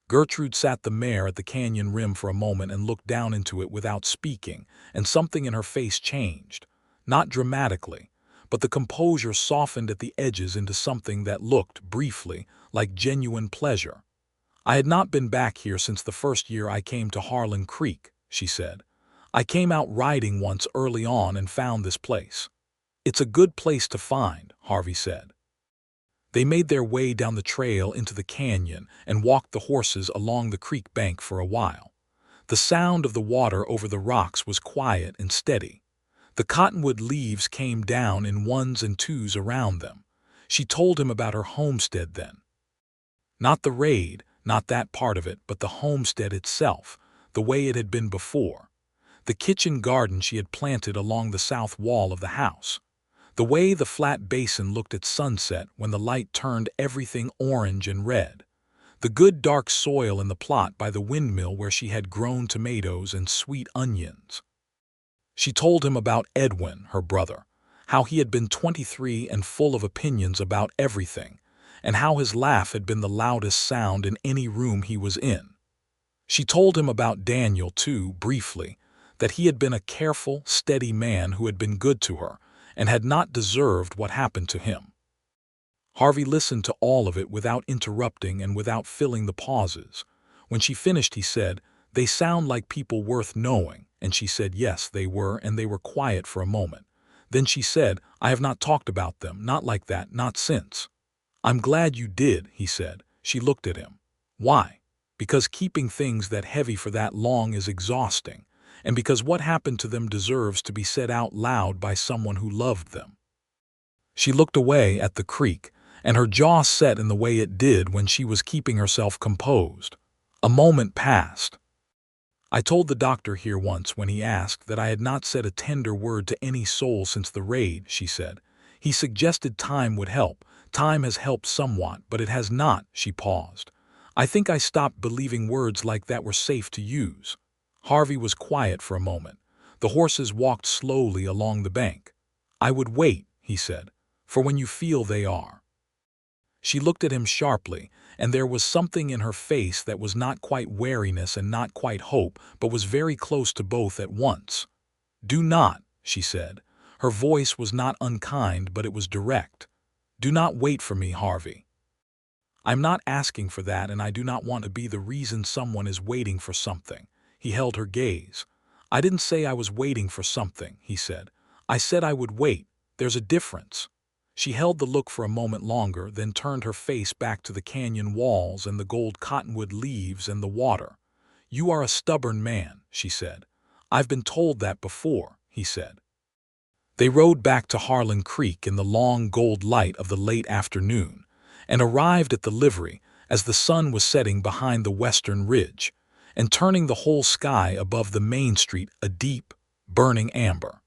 Gertrude sat the mare at the canyon rim for a moment and looked down into it without speaking, and something in her face changed, not dramatically, but the composure softened at the edges into something that looked, briefly, like genuine pleasure. "I had not been back here since the first year I came to Harlan Creek," she said. "I came out riding once early on and found this place." "It's a good place to find," Harvey said. They made their way down the trail into the canyon and walked the horses along the creek bank for a while. The sound of the water over the rocks was quiet and steady. The cottonwood leaves came down in ones and twos around them. She told him about her homestead then. Not the raid, not that part of it, but the homestead itself, the way it had been before. The kitchen garden she had planted along the south wall of the house. The way the flat basin looked at sunset when the light turned everything orange and red. The good dark soil in the plot by the windmill where she had grown tomatoes and sweet onions. She told him about Edwin, her brother, how he had been 23 and full of opinions about everything, and how his laugh had been the loudest sound in any room he was in. She told him about Daniel, too, briefly, that he had been a careful, steady man who had been good to her, and had not deserved what happened to him. Harvey listened to all of it without interrupting and without filling the pauses. When she finished, he said, "They sound like people worth knowing," and she said yes, they were, and they were quiet for a moment. Then she said, "I have not talked about them, not like that, not since." "I'm glad you did," he said. She looked at him. "Why?" "Because keeping things that heavy for that long is exhausting, and because what happened to them deserves to be said out loud by someone who loved them." She looked away at the creek, and her jaw set in the way it did when she was keeping herself composed. A moment passed. "I told the doctor here once when he asked that I had not said a tender word to any soul since the raid," she said. "He suggested time would help. Time has helped somewhat, but it has not." She paused. "I think I stopped believing words like that were safe to use." Harvey was quiet for a moment. The horses walked slowly along the bank. "I would wait," he said, "for when you feel they are." She looked at him sharply, and there was something in her face that was not quite wariness and not quite hope, but was very close to both at once. "Do not," she said. Her voice was not unkind, but it was direct. "Do not wait for me, Harvey. I'm not asking for that, and I do not want to be the reason someone is waiting for something." He held her gaze. "I didn't say I was waiting for something," he said. "I said I would wait. There's a difference." She held the look for a moment longer, then turned her face back to the canyon walls and the gold cottonwood leaves and the water. "You are a stubborn man," she said. "I've been told that before," he said. They rode back to Harlan Creek in the long gold light of the late afternoon, and arrived at the livery as the sun was setting behind the western ridge and turning the whole sky above the main street a deep, burning amber.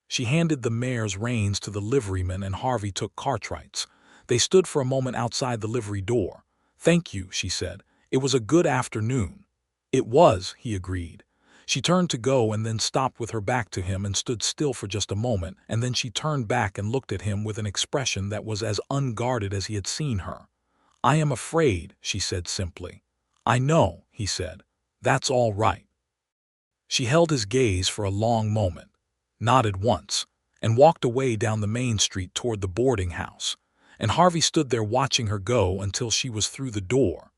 She handed the mare's reins to the liveryman and Harvey took Cartwright's. They stood for a moment outside the livery door. "Thank you," she said. "It was a good afternoon." "It was," he agreed. She turned to go and then stopped with her back to him and stood still for just a moment, and then she turned back and looked at him with an expression that was as unguarded as he had seen her. "I am afraid," she said simply. "I know," he said. "That's all right." She held his gaze for a long moment, nodded once, and walked away down the main street toward the boarding house, and Harvey stood there watching her go until she was through the door.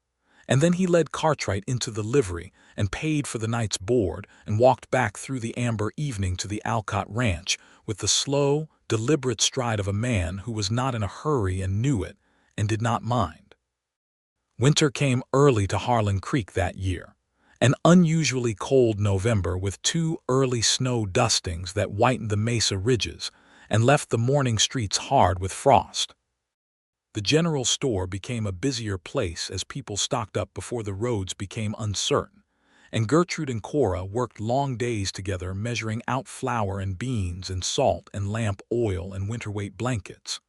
And then he led Cartwright into the livery and paid for the night's board and walked back through the amber evening to the Alcott Ranch with the slow, deliberate stride of a man who was not in a hurry and knew it and did not mind. Winter came early to Harlan Creek that year, an unusually cold November with 2 early snow dustings that whitened the mesa ridges and left the morning streets hard with frost. The general store became a busier place as people stocked up before the roads became uncertain, and Gertrude and Cora worked long days together measuring out flour and beans and salt and lamp oil and winter-weight blankets.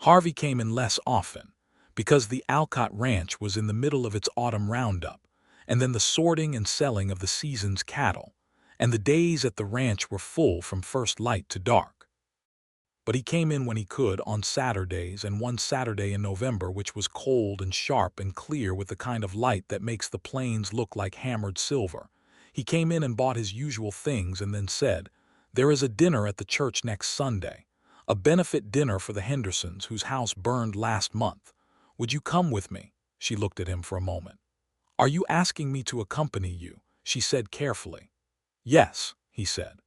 Harvey came in less often, because the Alcott Ranch was in the middle of its autumn roundup, and then the sorting and selling of the season's cattle, and the days at the ranch were full from first light to dark. But he came in when he could on Saturdays, and one Saturday in November, which was cold and sharp and clear with the kind of light that makes the plains look like hammered silver, he came in and bought his usual things and then said, "There is a dinner at the church next Sunday, a benefit dinner for the Hendersons whose house burned last month. Would you come with me?" She looked at him for a moment. "Are you asking me to accompany you?" she said carefully. "Yes," he said.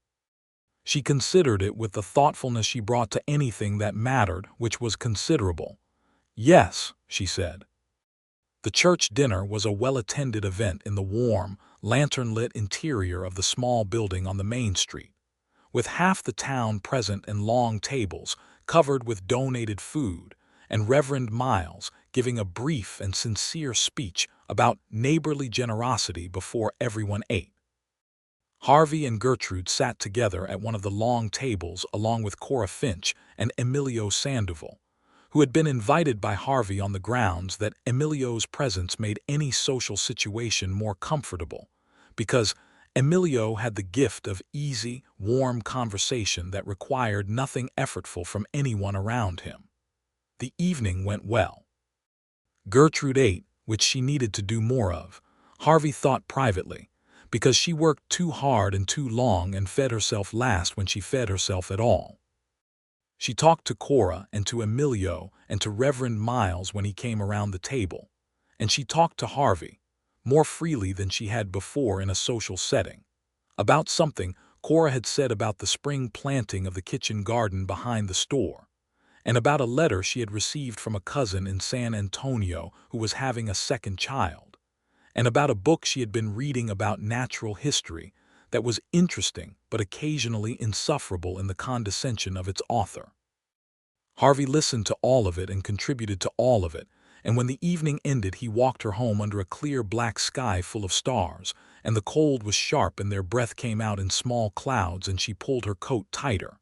She considered it with the thoughtfulness she brought to anything that mattered, which was considerable. "Yes," she said. The church dinner was a well-attended event in the warm, lantern-lit interior of the small building on the main street, with half the town present and long tables covered with donated food, and Reverend Miles giving a brief and sincere speech about neighborly generosity before everyone ate. Harvey and Gertrude sat together at one of the long tables along with Cora Finch and Emilio Sandoval, who had been invited by Harvey on the grounds that Emilio's presence made any social situation more comfortable, because Emilio had the gift of easy, warm conversation that required nothing effortful from anyone around him. The evening went well. Gertrude ate, which she needed to do more of, Harvey thought privately, because she worked too hard and too long and fed herself last when she fed herself at all. She talked to Cora and to Emilio and to Reverend Miles when he came around the table, and she talked to Harvey, more freely than she had before in a social setting, about something Cora had said about the spring planting of the kitchen garden behind the store, and about a letter she had received from a cousin in San Antonio who was having a second child, and about a book she had been reading about natural history that was interesting but occasionally insufferable in the condescension of its author. Harvey listened to all of it and contributed to all of it, and when the evening ended he walked her home under a clear black sky full of stars, and the cold was sharp and their breath came out in small clouds and she pulled her coat tighter.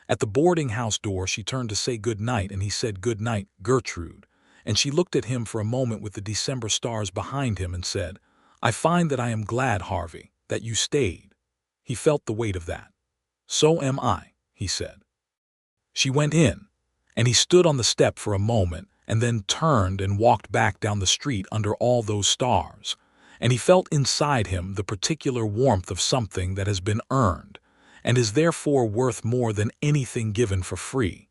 At the boarding house door she turned to say good night and he said, "Good night, Gertrude," and she looked at him for a moment with the December stars behind him and said, "I find that I am glad, Harvey, that you stayed." He felt the weight of that. "So am I," he said. She went in, and he stood on the step for a moment and then turned and walked back down the street under all those stars, and he felt inside him the particular warmth of something that has been earned and is therefore worth more than anything given for free.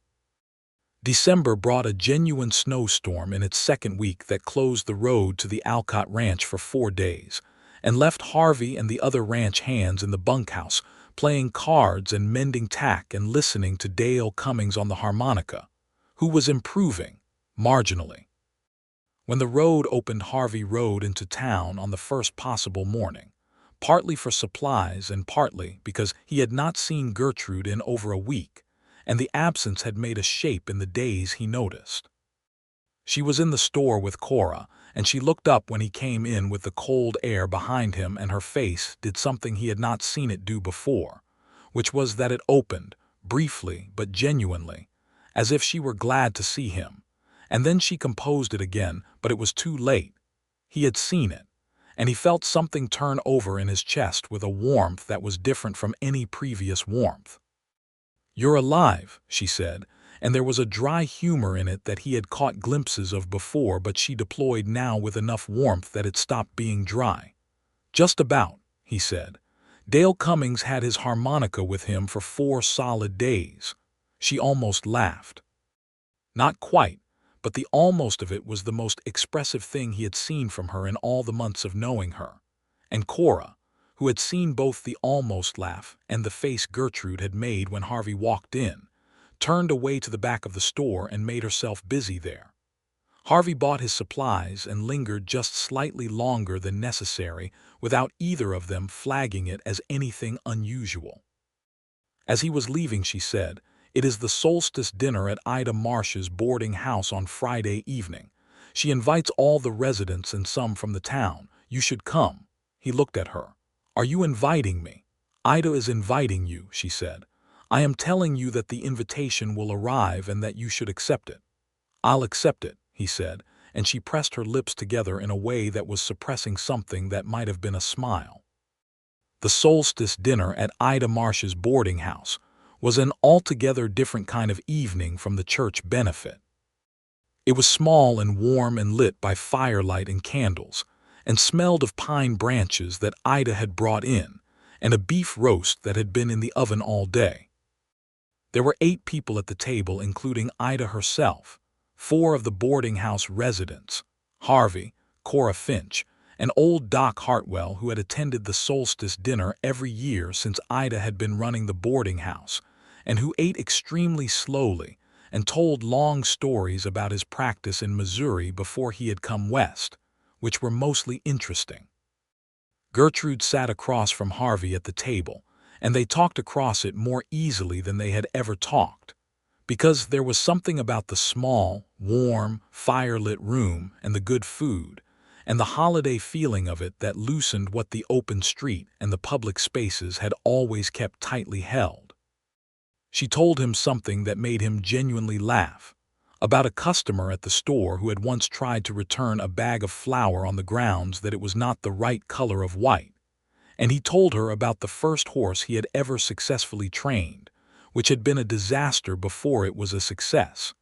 December brought a genuine snowstorm in its second week that closed the road to the Alcott Ranch for 4 days and left Harvey and the other ranch hands in the bunkhouse playing cards and mending tack and listening to Dale Cummings on the harmonica, who was improving, marginally. When the road opened, Harvey rode into town on the first possible morning, partly for supplies and partly because he had not seen Gertrude in over a week, and the absence had made a shape in the days he noticed. She was in the store with Cora, and she looked up when he came in with the cold air behind him, and her face did something he had not seen it do before, which was that it opened, briefly but genuinely, as if she were glad to see him. And then she composed it again, but it was too late. He had seen it, and he felt something turn over in his chest with a warmth that was different from any previous warmth. "You're alive," she said, and there was a dry humor in it that he had caught glimpses of before, but she deployed now with enough warmth that it stopped being dry. "Just about," he said. "Dale Cummings had his harmonica with him for 4 solid days." She almost laughed. Not quite, but the almost of it was the most expressive thing he had seen from her in all the months of knowing her. And Cora, who had seen both the almost laugh and the face Gertrude had made when Harvey walked in, turned away to the back of the store and made herself busy there. Harvey bought his supplies and lingered just slightly longer than necessary without either of them flagging it as anything unusual. As he was leaving, she said, "It is the solstice dinner at Ida Marsh's boarding house on Friday evening. She invites all the residents and some from the town. You should come." He looked at her. "Are you inviting me?" "Ida is inviting you," she said. "I am telling you that the invitation will arrive and that you should accept it." "I'll accept it," he said, and she pressed her lips together in a way that was suppressing something that might have been a smile. The solstice dinner at Ida Marsh's boarding house was an altogether different kind of evening from the church benefit. It was small and warm and lit by firelight and candles, and smelled of pine branches that Ida had brought in, and a beef roast that had been in the oven all day. There were 8 people at the table, including Ida herself, 4 of the boarding house residents, Harvey, Cora Finch, and old Doc Hartwell, who had attended the solstice dinner every year since Ida had been running the boarding house, and who ate extremely slowly and told long stories about his practice in Missouri before he had come west, which were mostly interesting. Gertrude sat across from Harvey at the table, and they talked across it more easily than they had ever talked, because there was something about the small, warm, fire-lit room and the good food, and the holiday feeling of it that loosened what the open street and the public spaces had always kept tightly held. She told him something that made him genuinely laugh, about a customer at the store who had once tried to return a bag of flour on the grounds that it was not the right color of white, and he told her about the first horse he had ever successfully trained, which had been a disaster before it was a success,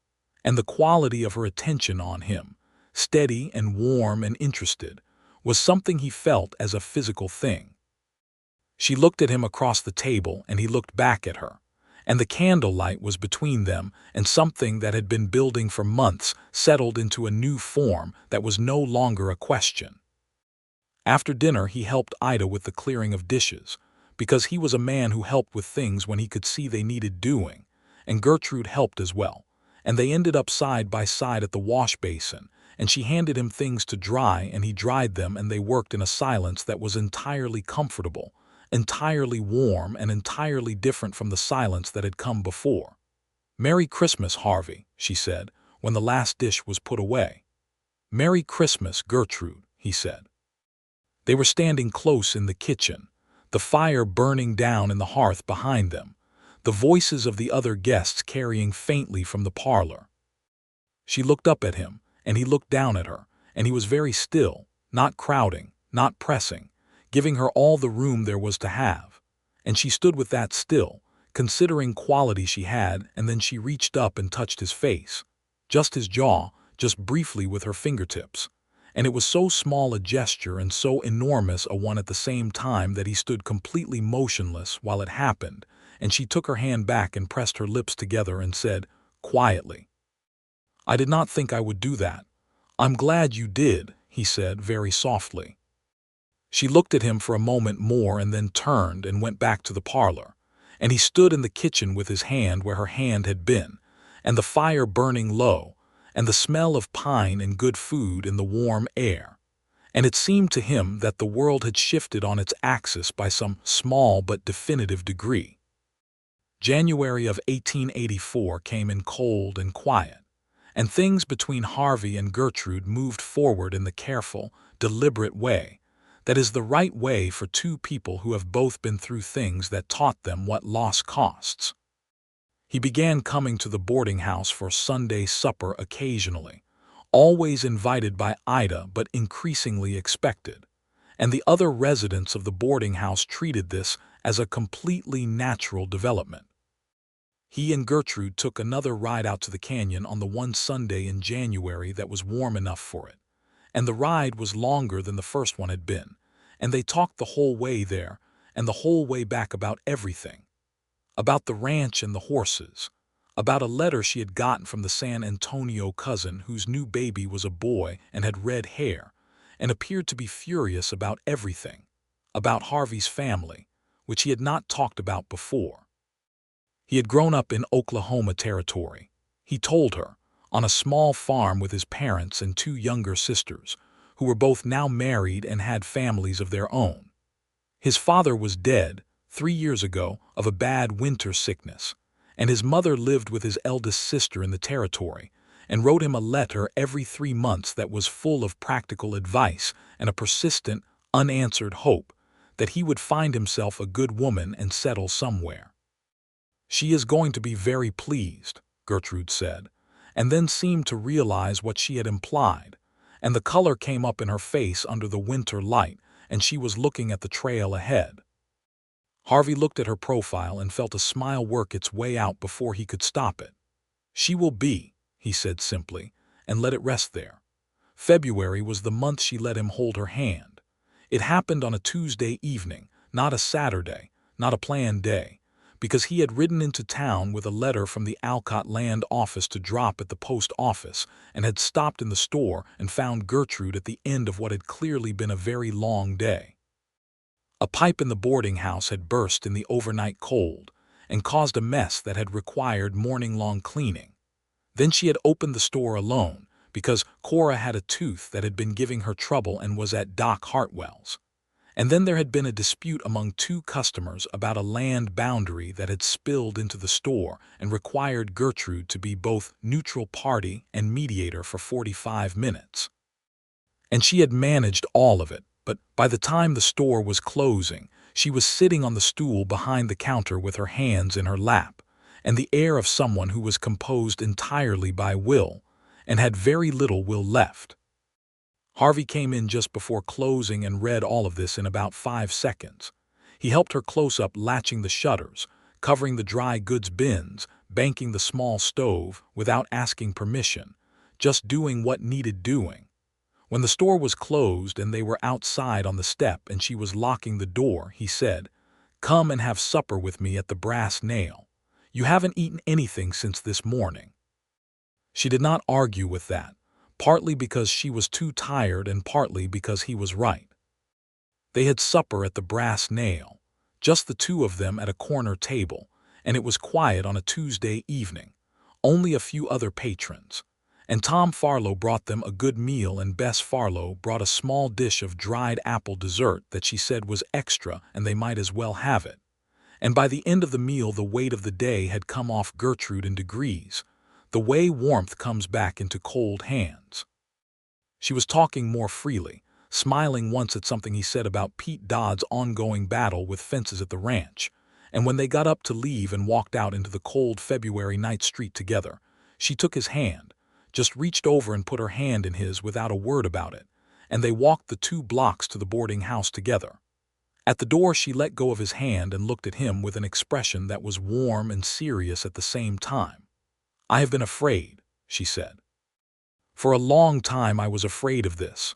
and the quality of her attention on him, steady and warm and interested, was something he felt as a physical thing. She looked at him across the table, and he looked back at her, and the candlelight was between them, and something that had been building for months settled into a new form that was no longer a question. After dinner, he helped Ida with the clearing of dishes, because he was a man who helped with things when he could see they needed doing, and Gertrude helped as well, and they ended up side by side at the wash basin, and she handed him things to dry and he dried them, and they worked in a silence that was entirely comfortable, entirely warm, and entirely different from the silence that had come before. "Merry Christmas, Harvey," she said, when the last dish was put away. "Merry Christmas, Gertrude," he said. They were standing close in the kitchen, the fire burning down in the hearth behind them, the voices of the other guests carrying faintly from the parlor. She looked up at him, and he looked down at her, and he was very still, not crowding, not pressing, giving her all the room there was to have. And she stood with that still, considering quality she had, and then she reached up and touched his face, just his jaw, just briefly with her fingertips. And it was so small a gesture and so enormous a one at the same time that he stood completely motionless while it happened, and she took her hand back and pressed her lips together and said, quietly, "I did not think I would do that." "I'm glad you did," he said very softly. She looked at him for a moment more and then turned and went back to the parlor, and he stood in the kitchen with his hand where her hand had been, and the fire burning low, and the smell of pine and good food in the warm air, and it seemed to him that the world had shifted on its axis by some small but definitive degree. January of 1884 came in cold and quiet, and things between Harvey and Gertrude moved forward in the careful, deliberate way that is the right way for two people who have both been through things that taught them what loss costs. He began coming to the boarding house for Sunday supper occasionally, always invited by Ida but increasingly expected, and the other residents of the boarding house treated this as a completely natural development. He and Gertrude took another ride out to the canyon on the one Sunday in January that was warm enough for it, and the ride was longer than the first one had been, and they talked the whole way there and the whole way back about everything. About the ranch and the horses, about a letter she had gotten from the San Antonio cousin whose new baby was a boy and had red hair, and appeared to be furious about everything, about Harvey's family, which he had not talked about before. He had grown up in Oklahoma territory, he told her, on a small farm with his parents and two younger sisters, who were both now married and had families of their own. His father was dead 3 years ago of a bad winter sickness, and his mother lived with his eldest sister in the territory and wrote him a letter every 3 months that was full of practical advice and a persistent, unanswered hope that he would find himself a good woman and settle somewhere. "She is going to be very pleased," Gertrude said, and then seemed to realize what she had implied, and the color came up in her face under the winter light, and she was looking at the trail ahead. Harvey looked at her profile and felt a smile work its way out before he could stop it. "She will be," he said simply, and let it rest there. February was the month she let him hold her hand. It happened on a Tuesday evening, not a Saturday, not a planned day, because he had ridden into town with a letter from the Alcott land office to drop at the post office and had stopped in the store and found Gertrude at the end of what had clearly been a very long day. A pipe in the boarding house had burst in the overnight cold and caused a mess that had required morning-long cleaning. Then she had opened the store alone because Cora had a tooth that had been giving her trouble and was at Doc Hartwell's. And then there had been a dispute among two customers about a land boundary that had spilled into the store and required Gertrude to be both neutral party and mediator for 45 minutes. And she had managed all of it. But by the time the store was closing, she was sitting on the stool behind the counter with her hands in her lap, and the air of someone who was composed entirely by will, and had very little will left. Harvey came in just before closing and read all of this in about 5 seconds. He helped her close up latching the shutters, covering the dry goods bins, banking the small stove without asking permission, just doing what needed doing. When the store was closed and they were outside on the step and she was locking the door, he said, "Come and have supper with me at the Brass Nail. You haven't eaten anything since this morning." She did not argue with that, partly because she was too tired and partly because he was right. They had supper at the Brass Nail, just the two of them at a corner table, and it was quiet on a Tuesday evening, only a few other patrons. And Tom Farlow brought them a good meal and Bess Farlow brought a small dish of dried apple dessert that she said was extra and they might as well have it. And by the end of the meal the weight of the day had come off Gertrude in degrees, the way warmth comes back into cold hands. She was talking more freely, smiling once at something he said about Pete Dodd's ongoing battle with fences at the ranch, and when they got up to leave and walked out into the cold February night street together, she took his hand, just reached over and put her hand in his without a word about it, and they walked the 2 blocks to the boarding house together. At the door she let go of his hand and looked at him with an expression that was warm and serious at the same time. "I have been afraid," she said. "For a long time I was afraid of this."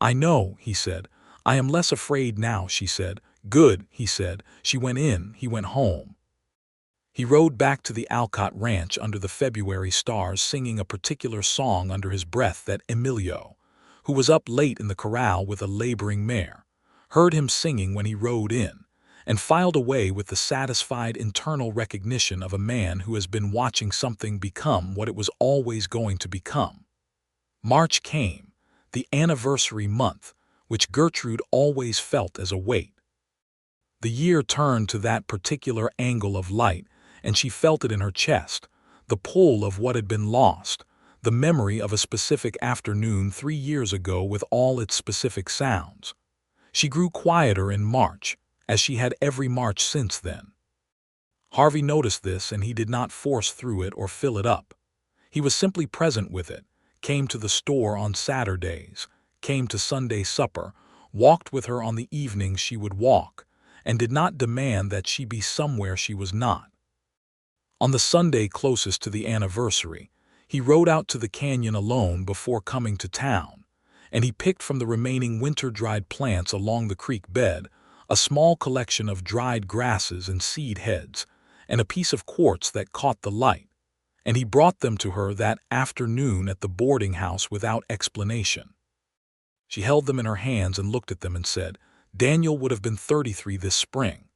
"I know," he said. "I am less afraid now," she said. "Good," he said. She went in, he went home. He rode back to the Alcott ranch under the February stars singing a particular song under his breath that Emilio, who was up late in the corral with a laboring mare, heard him singing when he rode in, and filed away with the satisfied internal recognition of a man who has been watching something become what it was always going to become. March came, the anniversary month, which Gertrude always felt as a weight. The year turned to that particular angle of light, and she felt it in her chest, the pull of what had been lost, the memory of a specific afternoon 3 years ago with all its specific sounds. She grew quieter in March, as she had every March since then. Harvey noticed this, and he did not force through it or fill it up. He was simply present with it, came to the store on Saturdays, came to Sunday supper, walked with her on the evenings she would walk, and did not demand that she be somewhere she was not. On the Sunday closest to the anniversary, he rode out to the canyon alone before coming to town, and he picked from the remaining winter-dried plants along the creek bed a small collection of dried grasses and seed heads, and a piece of quartz that caught the light, and he brought them to her that afternoon at the boarding house without explanation. She held them in her hands and looked at them and said, "Daniel would have been 33 this spring."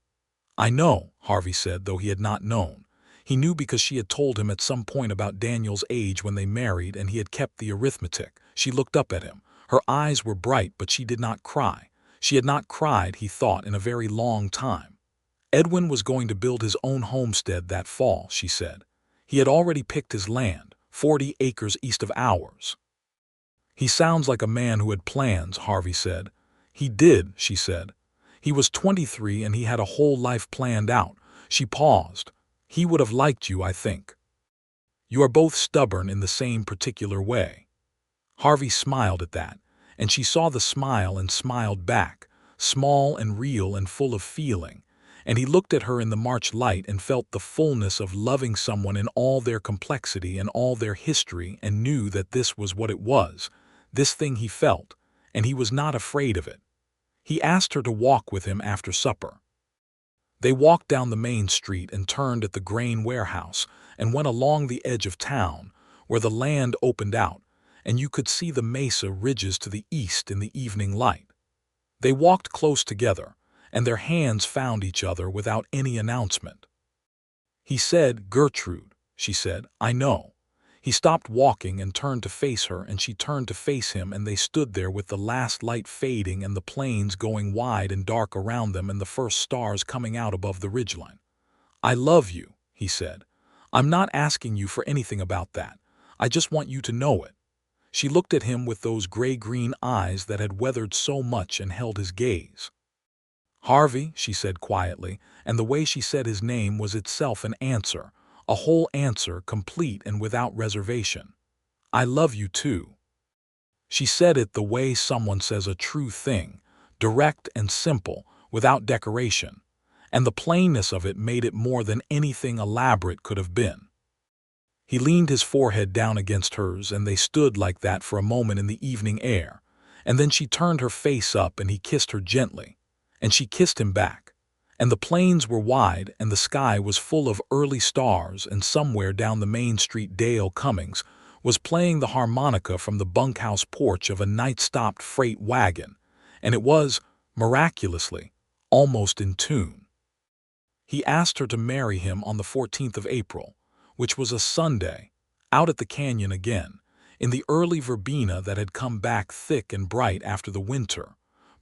"I know," Harvey said, though he had not known. He knew because she had told him at some point about Daniel's age when they married, and he had kept the arithmetic. She looked up at him. Her eyes were bright, but she did not cry. She had not cried, he thought, in a very long time. Edwin was going to build his own homestead that fall, she said. He had already picked his land, 40 acres east of ours. "He sounds like a man who had plans," Harvey said. "He did," she said. "He was 23 and he had a whole life planned out." She paused. "He would have liked you, I think. You are both stubborn in the same particular way." Harvey smiled at that, and she saw the smile and smiled back, small and real and full of feeling, and he looked at her in the March light and felt the fullness of loving someone in all their complexity and all their history, and knew that this was what it was, this thing he felt, and he was not afraid of it. He asked her to walk with him after supper. They walked down the main street and turned at the grain warehouse and went along the edge of town, where the land opened out, and you could see the mesa ridges to the east in the evening light. They walked close together, and their hands found each other without any announcement. He said, "Gertrude," she said, "I know." He stopped walking and turned to face her, and she turned to face him, and they stood there with the last light fading and the plains going wide and dark around them and the first stars coming out above the ridgeline. "I love you," he said. "I'm not asking you for anything about that. I just want you to know it." She looked at him with those gray-green eyes that had weathered so much and held his gaze. "Harvey," she said quietly, and the way she said his name was itself an answer, a whole answer, complete and without reservation. "I love you too." She said it the way someone says a true thing, direct and simple, without decoration, and the plainness of it made it more than anything elaborate could have been. He leaned his forehead down against hers, and they stood like that for a moment in the evening air, and then she turned her face up and he kissed her gently, and she kissed him back. And the plains were wide, and the sky was full of early stars, and somewhere down the main street Dale Cummings was playing the harmonica from the bunkhouse porch of a night-stopped freight wagon, and it was, miraculously, almost in tune. He asked her to marry him on the 14th of April, which was a Sunday, out at the canyon again, in the early verbena that had come back thick and bright after the winter,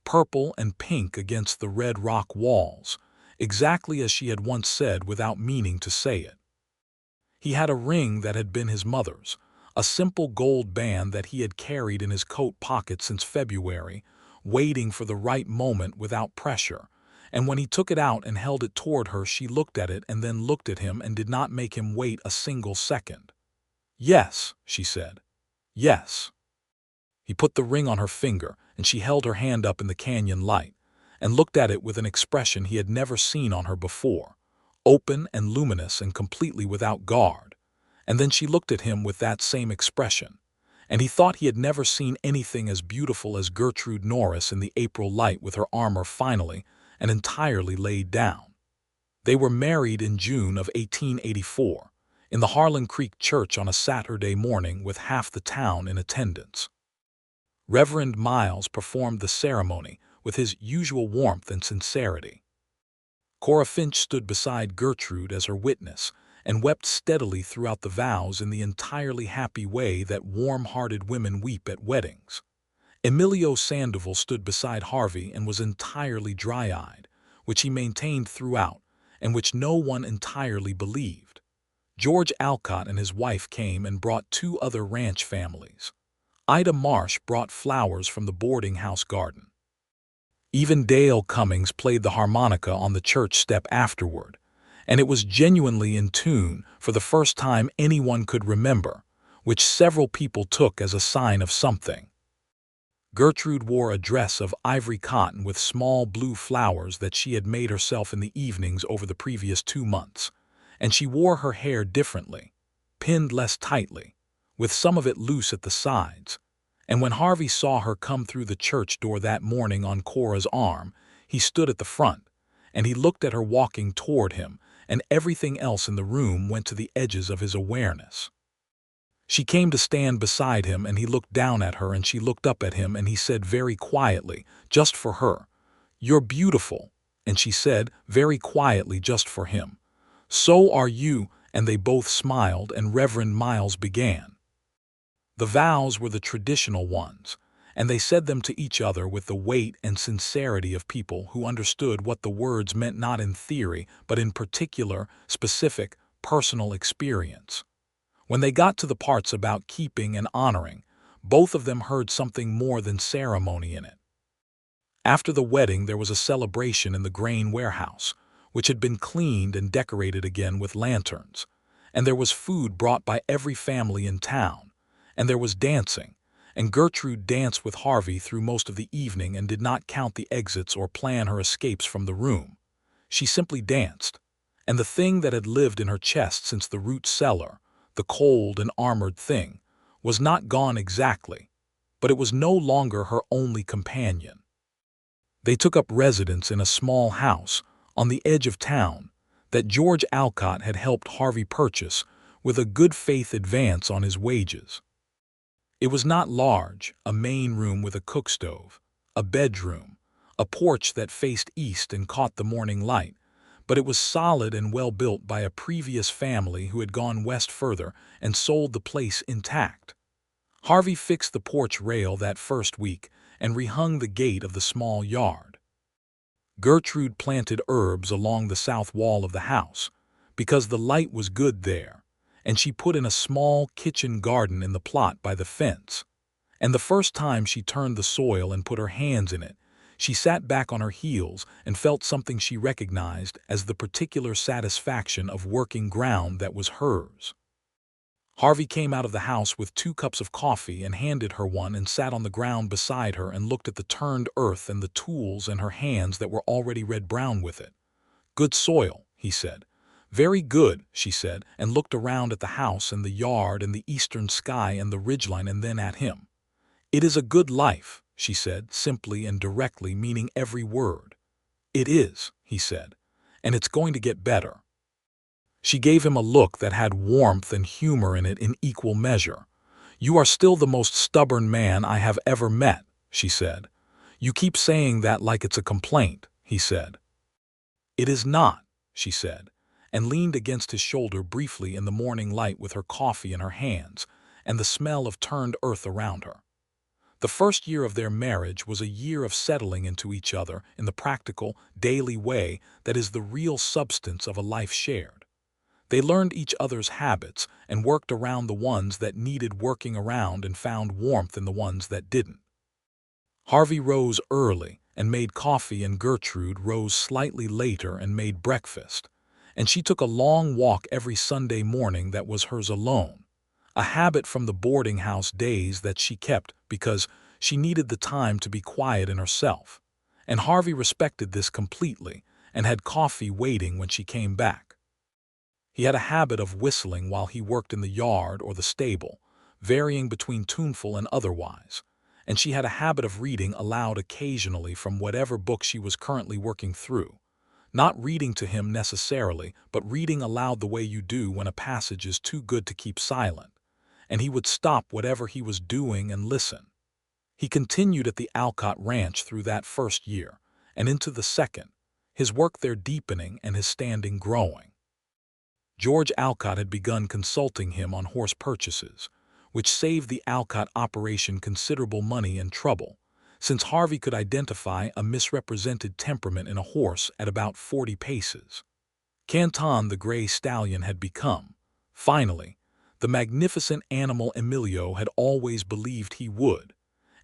purple and pink against the red rock walls, exactly as she had once said without meaning to say it. He had a ring that had been his mother's, a simple gold band that he had carried in his coat pocket since February, waiting for the right moment without pressure, and when he took it out and held it toward her, she looked at it and then looked at him and did not make him wait a single second. "Yes," she said. "Yes." He put the ring on her finger, and she held her hand up in the canyon light, and looked at it with an expression he had never seen on her before, open and luminous and completely without guard. And then she looked at him with that same expression, and he thought he had never seen anything as beautiful as Gertrude Norris in the April light with her armor finally and entirely laid down. They were married in June of 1884, in the Harlan Creek Church on a Saturday morning with half the town in attendance. Reverend Miles performed the ceremony with his usual warmth and sincerity. Cora Finch stood beside Gertrude as her witness and wept steadily throughout the vows in the entirely happy way that warm-hearted women weep at weddings. Emilio Sandoval stood beside Harvey and was entirely dry-eyed, which he maintained throughout, and which no one entirely believed. George Alcott and his wife came and brought two other ranch families. Ida Marsh brought flowers from the boarding house garden. Even Dale Cummings played the harmonica on the church step afterward, and it was genuinely in tune for the first time anyone could remember, which several people took as a sign of something. Gertrude wore a dress of ivory cotton with small blue flowers that she had made herself in the evenings over the previous 2 months, and she wore her hair differently, pinned less tightly, with some of it loose at the sides. And when Harvey saw her come through the church door that morning on Cora's arm, he stood at the front, and he looked at her walking toward him, and everything else in the room went to the edges of his awareness. She came to stand beside him, and he looked down at her, and she looked up at him, and he said very quietly, just for her, "You're beautiful." And she said, very quietly, just for him, "So are you," and they both smiled, and Reverend Miles began. The vows were the traditional ones, and they said them to each other with the weight and sincerity of people who understood what the words meant, not in theory, but in particular, specific, personal experience. When they got to the parts about keeping and honoring, both of them heard something more than ceremony in it. After the wedding, there was a celebration in the grain warehouse, which had been cleaned and decorated again with lanterns, and there was food brought by every family in town, and there was dancing, and Gertrude danced with Harvey through most of the evening and did not count the exits or plan her escapes from the room. She simply danced, and the thing that had lived in her chest since the root cellar, the cold and armored thing, was not gone exactly, but it was no longer her only companion. They took up residence in a small house on the edge of town that George Alcott had helped Harvey purchase with a good faith advance on his wages. It was not large, a main room with a cook stove, a bedroom, a porch that faced east and caught the morning light, but it was solid and well built by a previous family who had gone west further and sold the place intact. Harvey fixed the porch rail that first week and rehung the gate of the small yard. Gertrude planted herbs along the south wall of the house, because the light was good there, and she put in a small kitchen garden in the plot by the fence. And the first time she turned the soil and put her hands in it, she sat back on her heels and felt something she recognized as the particular satisfaction of working ground that was hers. Harvey came out of the house with 2 cups of coffee and handed her one and sat on the ground beside her and looked at the turned earth and the tools in her hands that were already red-brown with it. "Good soil," he said. "Very good," she said, and looked around at the house and the yard and the eastern sky and the ridgeline and then at him. "It is a good life," she said, simply and directly, meaning every word. "It is," he said, "and it's going to get better." She gave him a look that had warmth and humor in it in equal measure. "You are still the most stubborn man I have ever met," she said. "You keep saying that like it's a complaint," he said. "It is not," she said, and leaned against his shoulder briefly in the morning light with her coffee in her hands and the smell of turned earth around her. The first year of their marriage was a year of settling into each other in the practical, daily way that is the real substance of a life shared. They learned each other's habits and worked around the ones that needed working around and found warmth in the ones that didn't. Harvey rose early and made coffee, and Gertrude rose slightly later and made breakfast, and she took a long walk every Sunday morning that was hers alone, a habit from the boarding house days that she kept because she needed the time to be quiet in herself, and Harvey respected this completely and had coffee waiting when she came back. He had a habit of whistling while he worked in the yard or the stable, varying between tuneful and otherwise, and she had a habit of reading aloud occasionally from whatever book she was currently working through, not reading to him necessarily, but reading aloud the way you do when a passage is too good to keep silent, and he would stop whatever he was doing and listen. He continued at the Alcott Ranch through that first year, and into the second, his work there deepening and his standing growing. George Alcott had begun consulting him on horse purchases, which saved the Alcott operation considerable money and trouble, since Harvey could identify a misrepresented temperament in a horse at about 40 paces. Canton the gray stallion had become, Finally, the magnificent animal Emilio had always believed he would,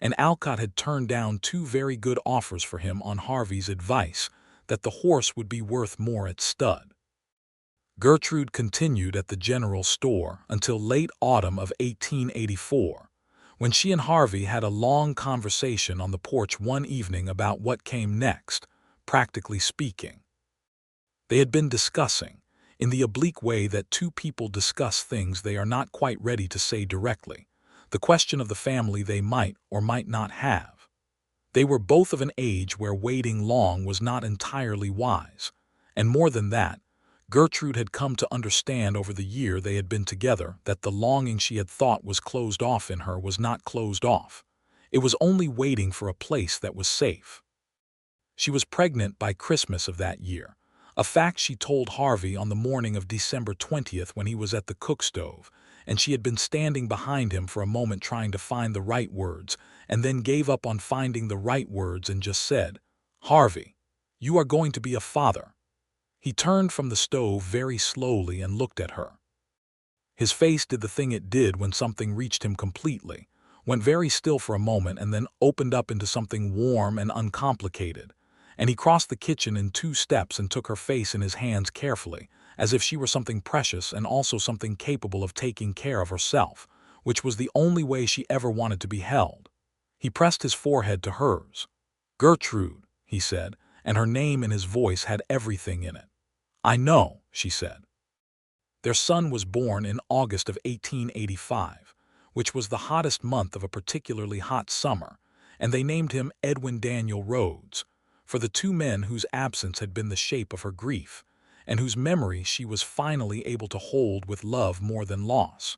and Alcott had turned down two very good offers for him on Harvey's advice that the horse would be worth more at stud. Gertrude continued at the general store until late autumn of 1884, when she and Harvey had a long conversation on the porch one evening about what came next, practically speaking. They had been discussing, in the oblique way that two people discuss things they are not quite ready to say directly, the question of the family they might or might not have. They were both of an age where waiting long was not entirely wise, and more than that, Gertrude had come to understand over the year they had been together that the longing she had thought was closed off in her was not closed off. It was only waiting for a place that was safe. She was pregnant by Christmas of that year, a fact she told Harvey on the morning of December 20th when he was at the cook stove, and she had been standing behind him for a moment trying to find the right words, and then gave up on finding the right words and just said, "Harvey, you are going to be a father." He turned from the stove very slowly and looked at her. His face did the thing it did when something reached him completely, went very still for a moment and then opened up into something warm and uncomplicated, and he crossed the kitchen in 2 steps and took her face in his hands carefully, as if she were something precious and also something capable of taking care of herself, which was the only way she ever wanted to be held. He pressed his forehead to hers. "Gertrude," he said, and her name in his voice had everything in it. "I know," she said. Their son was born in August of 1885, which was the hottest month of a particularly hot summer, and they named him Edwin Daniel Rhodes, for the two men whose absence had been the shape of her grief, and whose memory she was finally able to hold with love more than loss.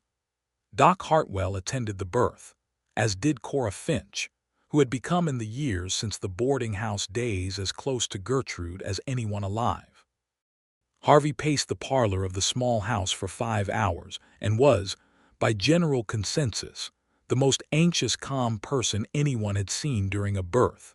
Doc Hartwell attended the birth, as did Cora Finch, who had become in the years since the boarding-house days as close to Gertrude as anyone alive. Harvey paced the parlor of the small house for 5 hours and was, by general consensus, the most anxious, calm person anyone had seen during a birth.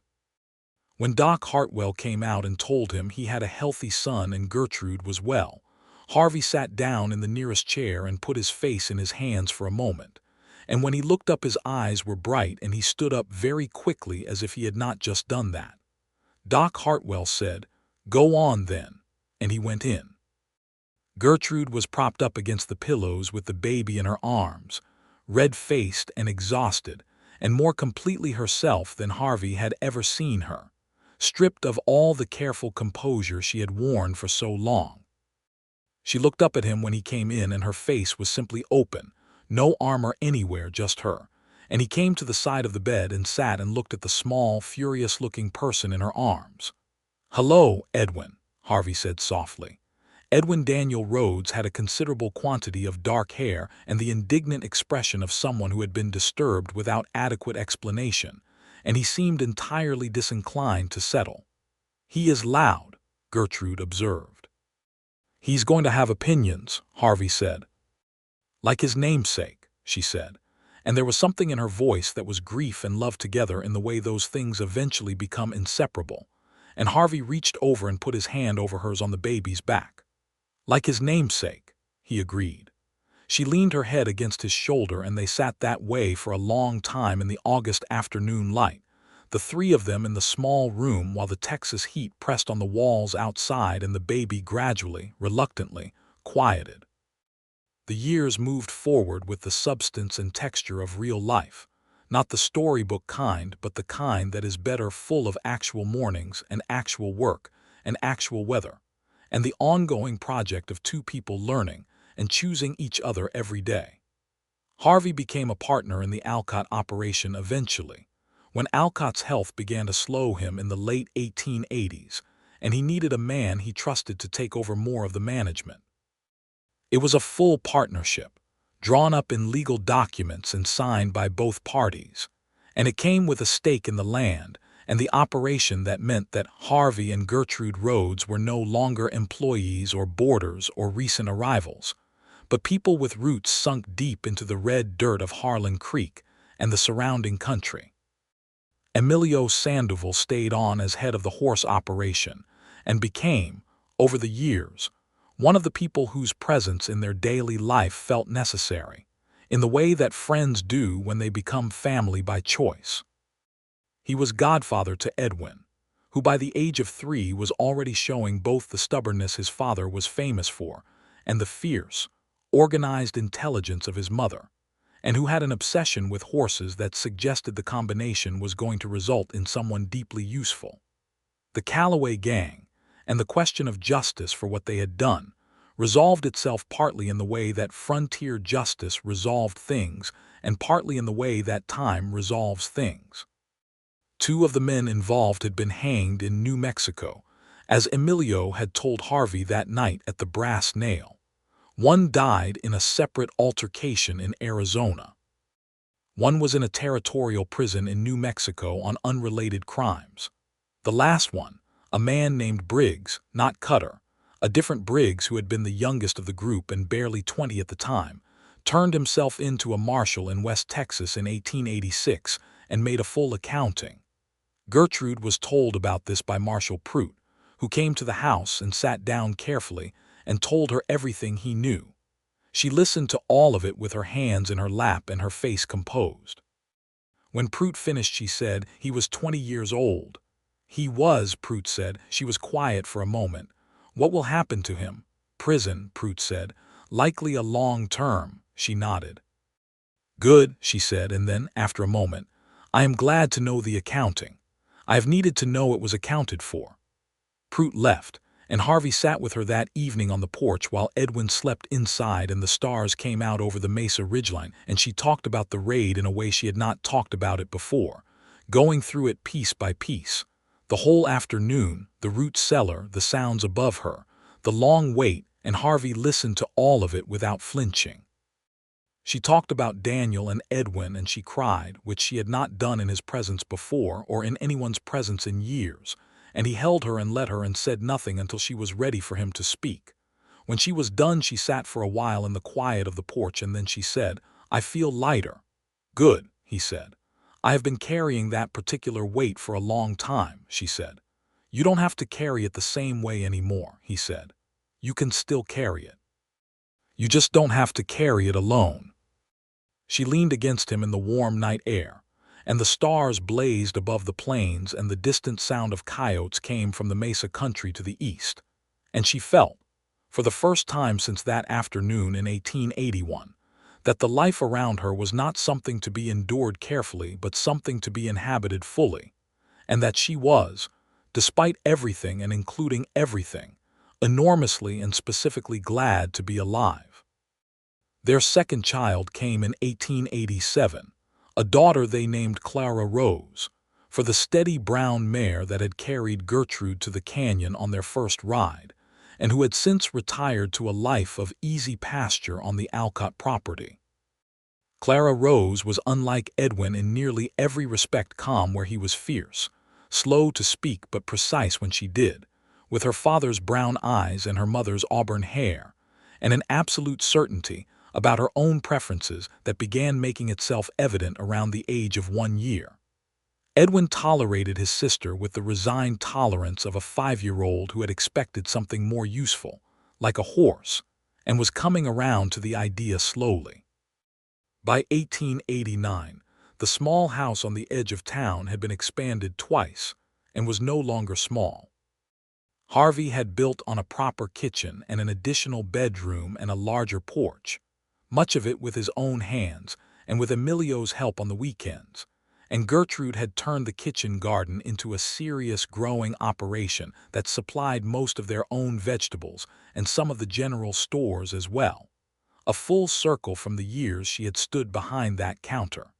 When Doc Hartwell came out and told him he had a healthy son and Gertrude was well, Harvey sat down in the nearest chair and put his face in his hands for a moment, and when he looked up his eyes were bright and he stood up very quickly as if he had not just done that. Doc Hartwell said, "Go on then," and he went in. Gertrude was propped up against the pillows with the baby in her arms, red-faced and exhausted, and more completely herself than Harvey had ever seen her, stripped of all the careful composure she had worn for so long. She looked up at him when he came in and her face was simply open, no armor anywhere, just her, and he came to the side of the bed and sat and looked at the small, furious-looking person in her arms. "Hello, Edwin," Harvey said softly. Edwin Daniel Rhodes had a considerable quantity of dark hair and the indignant expression of someone who had been disturbed without adequate explanation, and he seemed entirely disinclined to settle. "He is loud," Gertrude observed. "He's going to have opinions," Harvey said. "Like his namesake," she said, and there was something in her voice that was grief and love together in the way those things eventually become inseparable, and Harvey reached over and put his hand over hers on the baby's back. "Like his namesake," he agreed. She leaned her head against his shoulder and they sat that way for a long time in the August afternoon light, the three of them in the small room while the Texas heat pressed on the walls outside and the baby gradually, reluctantly, quieted. The years moved forward with the substance and texture of real life, not the storybook kind, but the kind that is better, full of actual mornings and actual work and actual weather, and the ongoing project of two people learning and choosing each other every day. Harvey became a partner in the Alcott operation eventually, when Alcott's health began to slow him in the late 1880s, and he needed a man he trusted to take over more of the management. It was a full partnership, drawn up in legal documents and signed by both parties, and it came with a stake in the land and the operation that meant that Harvey and Gertrude Rhodes were no longer employees or boarders or recent arrivals, but people with roots sunk deep into the red dirt of Harlan Creek and the surrounding country. Emilio Sandoval stayed on as head of the horse operation and became, over the years, one of the people whose presence in their daily life felt necessary, in the way that friends do when they become family by choice. He was godfather to Edwin, who by the age of 3 was already showing both the stubbornness his father was famous for and the fierce, organized intelligence of his mother, and who had an obsession with horses that suggested the combination was going to result in someone deeply useful. The Calloway gang, and the question of justice for what they had done, resolved itself partly in the way that frontier justice resolved things and partly in the way that time resolves things. 2 of the men involved had been hanged in New Mexico, as Emilio had told Harvey that night at the Brass Nail. 1 died in a separate altercation in Arizona. 1 was in a territorial prison in New Mexico on unrelated crimes. The last one, a man named Briggs, not Cutter, a different Briggs who had been the youngest of the group and barely 20 at the time, turned himself into a marshal in West Texas in 1886 and made a full accounting. Gertrude was told about this by Marshal Prout, who came to the house and sat down carefully and told her everything he knew. She listened to all of it with her hands in her lap and her face composed. When Prout finished, she said, "He was 20 years old." "He was," Prout said. She was quiet for a moment. "What will happen to him?" "Prison," Prout said. "Likely a long term." She nodded. "Good," she said, and then, after a moment, "I am glad to know the accounting. I have needed to know it was accounted for." Prout left, and Harvey sat with her that evening on the porch while Edwin slept inside and the stars came out over the Mesa ridgeline, and she talked about the raid in a way she had not talked about it before, going through it piece by piece. The whole afternoon, the root cellar, the sounds above her, the long wait, and Harvey listened to all of it without flinching. She talked about Daniel and Edwin, and she cried, which she had not done in his presence before or in anyone's presence in years, and he held her and let her and said nothing until she was ready for him to speak. When she was done, she sat for a while in the quiet of the porch, and then she said, "I feel lighter." "Good," he said. "I have been carrying that particular weight for a long time," she said. "You don't have to carry it the same way anymore," he said. "You can still carry it. You just don't have to carry it alone." She leaned against him in the warm night air, and the stars blazed above the plains and the distant sound of coyotes came from the Mesa country to the east. And she felt, for the first time since that afternoon in 1881, that the life around her was not something to be endured carefully but something to be inhabited fully, and that she was, despite everything and including everything, enormously and specifically glad to be alive. Their second child came in 1887, a daughter they named Clara Rose, for the steady brown mare that had carried Gertrude to the canyon on their first ride, and who had since retired to a life of easy pasture on the Alcott property. Clara Rose was unlike Edwin in nearly every respect, calm where he was fierce, slow to speak but precise when she did, with her father's brown eyes and her mother's auburn hair, and an absolute certainty about her own preferences that began making itself evident around the age of 1 year. Edwin tolerated his sister with the resigned tolerance of a 5-year-old who had expected something more useful, like a horse, and was coming around to the idea slowly. By 1889, the small house on the edge of town had been expanded twice and was no longer small. Harvey had built on a proper kitchen and an additional bedroom and a larger porch, much of it with his own hands and with Emilio's help on the weekends, and Gertrude had turned the kitchen garden into a serious growing operation that supplied most of their own vegetables and some of the general stores as well, a full circle from the years she had stood behind that counter.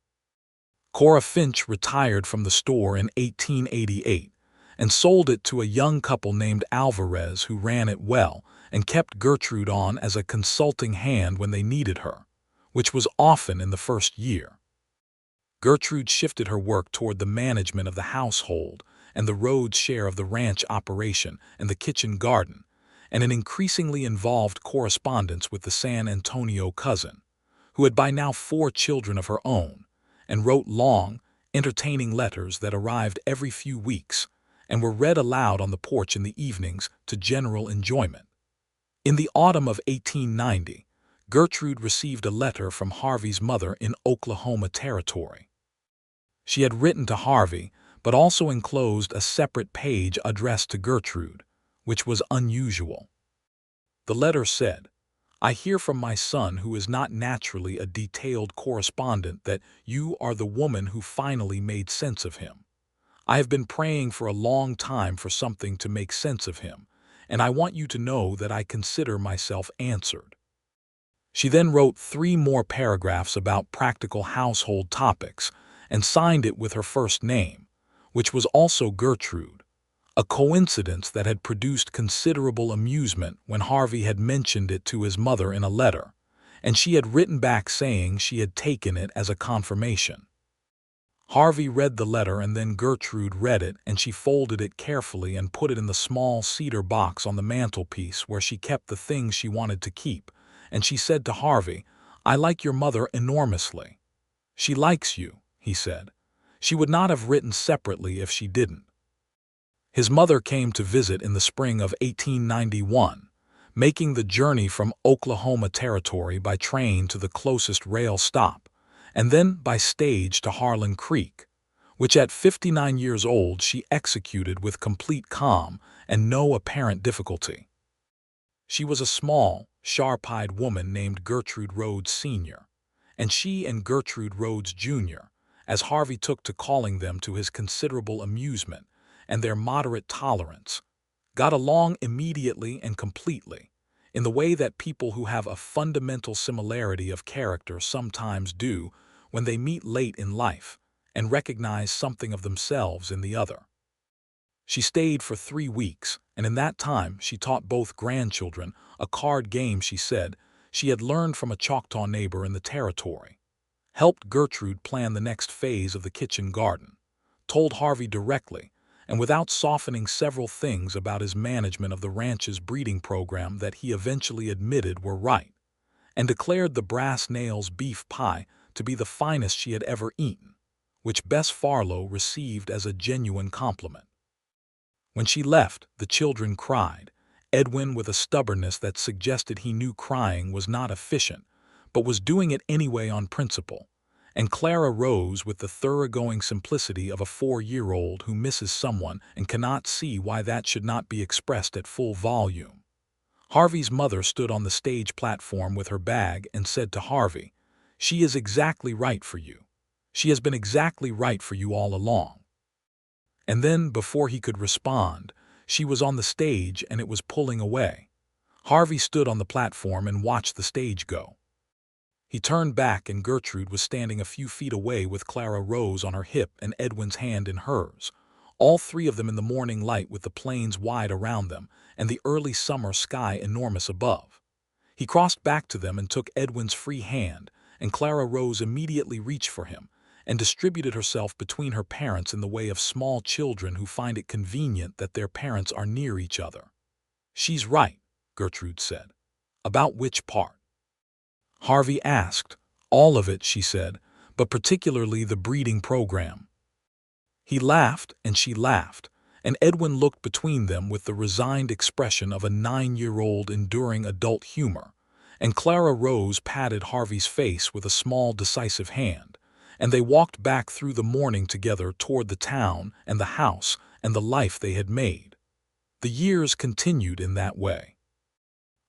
Cora Finch retired from the store in 1888 and sold it to a young couple named Alvarez who ran it well and kept Gertrude on as a consulting hand when they needed her, which was often in the first year. Gertrude shifted her work toward the management of the household and the Rhodes share of the ranch operation and the kitchen garden, and an increasingly involved correspondence with the San Antonio cousin, who had by now 4 children of her own, and wrote long, entertaining letters that arrived every few weeks and were read aloud on the porch in the evenings to general enjoyment. In the autumn of 1890, Gertrude received a letter from Harvey's mother in Oklahoma Territory. She had written to Harvey, but also enclosed a separate page addressed to Gertrude, which was unusual. The letter said, "I hear from my son, who is not naturally a detailed correspondent, that you are the woman who finally made sense of him. I have been praying for a long time for something to make sense of him, and I want you to know that I consider myself answered." She then wrote 3 more paragraphs about practical household topics and signed it with her first name, which was also Gertrude, a coincidence that had produced considerable amusement when Harvey had mentioned it to his mother in a letter, and she had written back saying she had taken it as a confirmation. Harvey read the letter, and then Gertrude read it, and she folded it carefully and put it in the small cedar box on the mantelpiece where she kept the things she wanted to keep, and she said to Harvey, "I like your mother enormously." "She likes you," he said. "She would not have written separately if she didn't." His mother came to visit in the spring of 1891, making the journey from Oklahoma Territory by train to the closest rail stop, and then by stage to Harlan Creek, which at 59 years old she executed with complete calm and no apparent difficulty. She was a small, sharp-eyed woman named Gertrude Rhodes Sr., and she and Gertrude Rhodes Jr., as Harvey took to calling them to his considerable amusement and their moderate tolerance, got along immediately and completely, in the way that people who have a fundamental similarity of character sometimes do when they meet late in life and recognize something of themselves in the other. She stayed for 3 weeks, and in that time she taught both grandchildren a card game she had learned from a Choctaw neighbor in the territory, helped Gertrude plan the next phase of the kitchen garden, told Harvey directly and without softening several things about his management of the ranch's breeding program that he eventually admitted were right, and declared the brass nails beef pie to be the finest she had ever eaten, which Bess Farlow received as a genuine compliment. When she left, the children cried, Edwin with a stubbornness that suggested he knew crying was not efficient, but was doing it anyway on principle, and Clara Rose with the thoroughgoing simplicity of a 4-year-old who misses someone and cannot see why that should not be expressed at full volume. Harvey's mother stood on the stage platform with her bag and said to Harvey, "She is exactly right for you. She has been exactly right for you all along." And then, before he could respond, she was on the stage and it was pulling away. Harvey stood on the platform and watched the stage go. He turned back and Gertrude was standing a few feet away with Clara Rose on her hip and Edwin's hand in hers, all 3 of them in the morning light with the plains wide around them and the early summer sky enormous above. He crossed back to them and took Edwin's free hand, and Clara Rose immediately reached for him and distributed herself between her parents in the way of small children who find it convenient that their parents are near each other. "She's right," Gertrude said. "About which part?" Harvey asked. "All of it," she said, "but particularly the breeding program." He laughed and she laughed, and Edwin looked between them with the resigned expression of a 9-year-old enduring adult humor, and Clara Rose patted Harvey's face with a small decisive hand, and they walked back through the morning together toward the town and the house and the life they had made. The years continued in that way.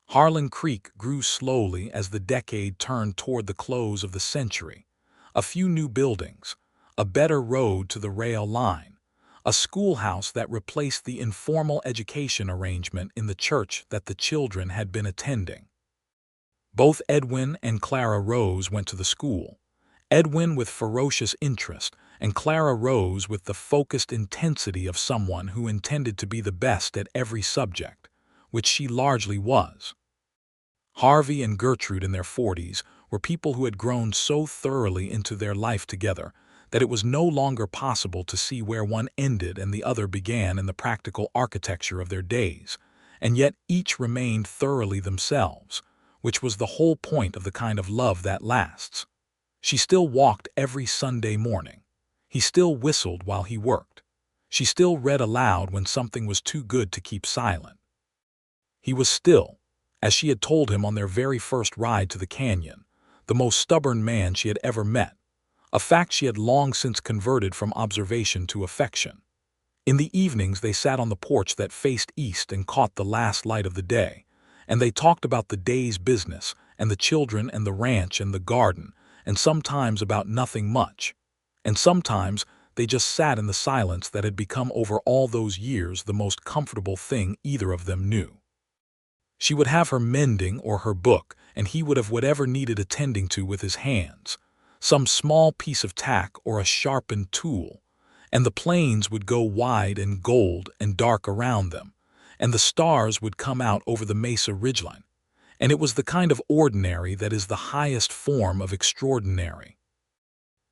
Harlan Creek grew slowly as the decade turned toward the close of the century. A few new buildings, a better road to the rail line, a schoolhouse that replaced the informal education arrangement in the church that the children had been attending. Both Edwin and Clara Rose went to the school, Edwin with ferocious interest and Clara Rose with the focused intensity of someone who intended to be the best at every subject, which she largely was. Harvey and Gertrude in their 40s were people who had grown so thoroughly into their life together that it was no longer possible to see where one ended and the other began in the practical architecture of their days, and yet each remained thoroughly themselves, which was the whole point of the kind of love that lasts. She still walked every Sunday morning. He still whistled while he worked. She still read aloud when something was too good to keep silent. He was still, as she had told him on their very first ride to the canyon, the most stubborn man she had ever met, a fact she had long since converted from observation to affection. In the evenings they sat on the porch that faced east and caught the last light of the day, and they talked about the day's business and the children and the ranch and the garden, and sometimes about nothing much. And sometimes they just sat in the silence that had become over all those years the most comfortable thing either of them knew. She would have her mending or her book, and he would have whatever needed attending to with his hands, some small piece of tack or a sharpened tool, and the plains would go wide and gold and dark around them, and the stars would come out over the mesa ridgeline, and it was the kind of ordinary that is the highest form of extraordinary.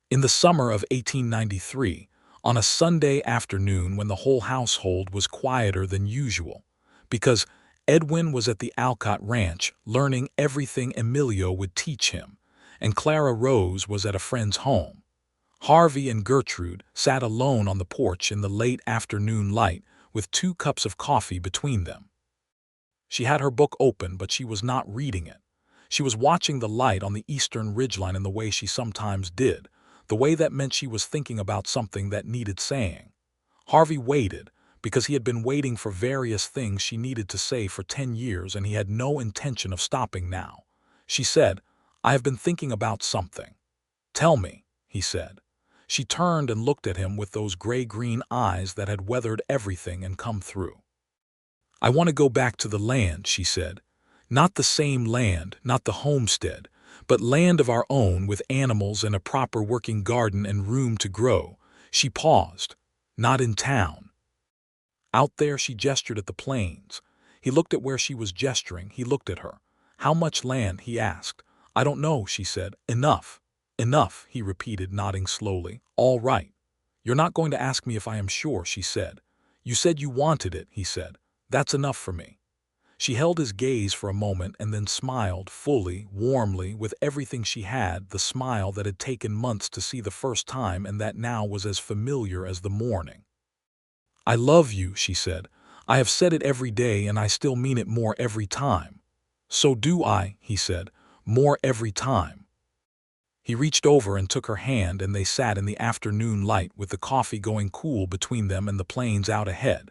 In the summer of 1893, on a Sunday afternoon when the whole household was quieter than usual, because Edwin was at the Alcott Ranch learning everything Emilio would teach him, and Clara Rose was at a friend's home, Harvey and Gertrude sat alone on the porch in the late afternoon light with 2 cups of coffee between them. She had her book open, but she was not reading it. She was watching the light on the eastern ridgeline in the way she sometimes did, the way that meant she was thinking about something that needed saying. Harvey waited, because he had been waiting for various things she needed to say for 10 years, and he had no intention of stopping now. She said, "I have been thinking about something." "Tell me," he said. She turned and looked at him with those gray-green eyes that had weathered everything and come through. "I want to go back to the land," she said. "Not the same land, not the homestead, but land of our own with animals and a proper working garden and room to grow." She paused. "Not in town." Out there, she gestured at the plains. He looked at where she was gesturing. He looked at her. "How much land?" he asked. "I don't know," she said. "Enough." "Enough," he repeated, nodding slowly. "All right. You're not going to ask me if I am sure," she said. "You said you wanted it," he said. "That's enough for me." She held his gaze for a moment and then smiled, fully, warmly, with everything she had, the smile that had taken months to see the first time and that now was as familiar as the morning. "I love you," she said. "I have said it every day and I still mean it more every time." "So do I," he said. "More every time." He reached over and took her hand, and they sat in the afternoon light with the coffee going cool between them and the plains out ahead,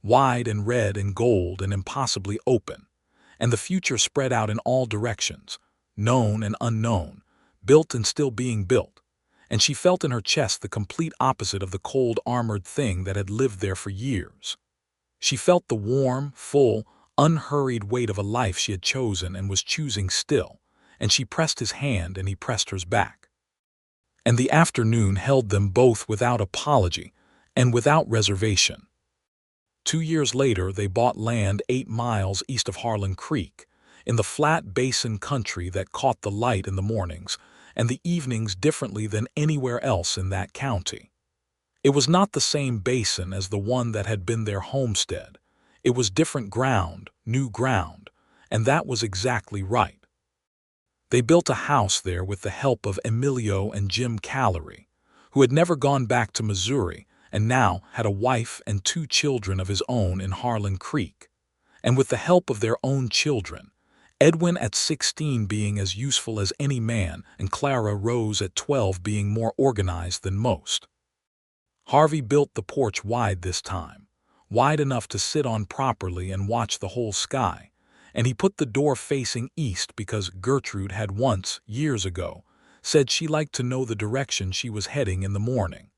wide and red and gold and impossibly open, and the future spread out in all directions, known and unknown, built and still being built, and she felt in her chest the complete opposite of the cold armored thing that had lived there for years. She felt the warm, full, unhurried weight of a life she had chosen and was choosing still, and she pressed his hand and he pressed hers back. And the afternoon held them both without apology and without reservation. 2 years later, they bought land 8 miles east of Harlan Creek, in the flat basin country that caught the light in the mornings and the evenings differently than anywhere else in that county. It was not the same basin as the one that had been their homestead. It was different ground, new ground, and that was exactly right. They built a house there with the help of Emilio and Jim Callery, who had never gone back to Missouri and now had a wife and 2 children of his own in Harlan Creek. And with the help of their own children, Edwin at 16 being as useful as any man and Clara Rose at 12 being more organized than most. Harvey built the porch wide this time, wide enough to sit on properly and watch the whole sky, and he put the door facing east because Gertrude had once, years ago, said she liked to know the direction she was heading in the morning.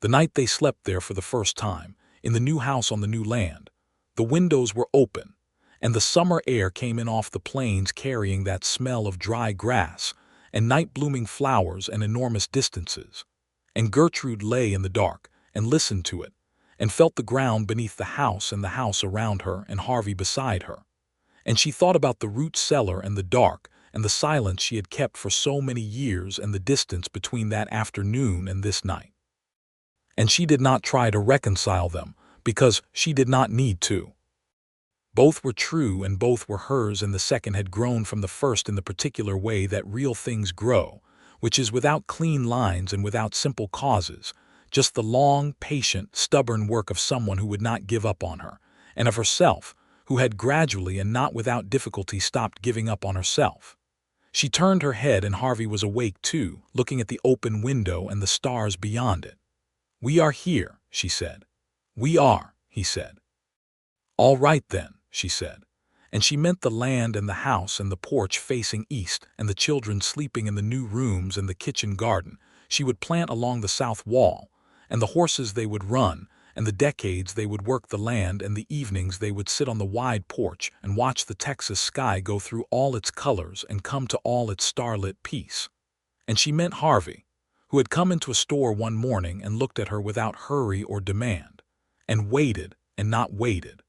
The night they slept there for the first time, in the new house on the new land, the windows were open, and the summer air came in off the plains carrying that smell of dry grass and night-blooming flowers and enormous distances. And Gertrude lay in the dark and listened to it and felt the ground beneath the house and the house around her and Harvey beside her. And she thought about the root cellar and the dark and the silence she had kept for so many years and the distance between that afternoon and this night. And she did not try to reconcile them because she did not need to. Both were true and both were hers, and the second had grown from the first in the particular way that real things grow, which is without clean lines and without simple causes, just the long, patient, stubborn work of someone who would not give up on her, and of herself, who had gradually and not without difficulty stopped giving up on herself. She turned her head and Harvey was awake too, looking at the open window and the stars beyond it. "We are here," she said. "We are," he said. "All right then," she said. And she meant the land and the house and the porch facing east and the children sleeping in the new rooms and the kitchen garden she would plant along the south wall, and the horses they would run, and the decades they would work the land, and the evenings they would sit on the wide porch and watch the Texas sky go through all its colors and come to all its starlit peace. And she meant Harvey, who had come into a store one morning and looked at her without hurry or demand, and waited and not waited.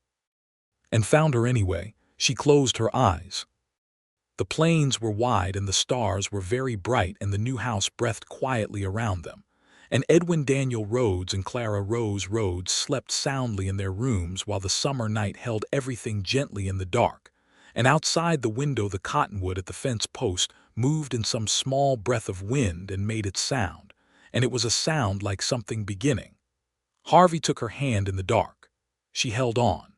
And found her anyway. She closed her eyes. The plains were wide and the stars were very bright and the new house breathed quietly around them. And Edwin Daniel Rhodes and Clara Rose Rhodes slept soundly in their rooms while the summer night held everything gently in the dark. And outside the window the cottonwood at the fence post moved in some small breath of wind and made its sound, and it was a sound like something beginning. Harvey took her hand in the dark. She held on.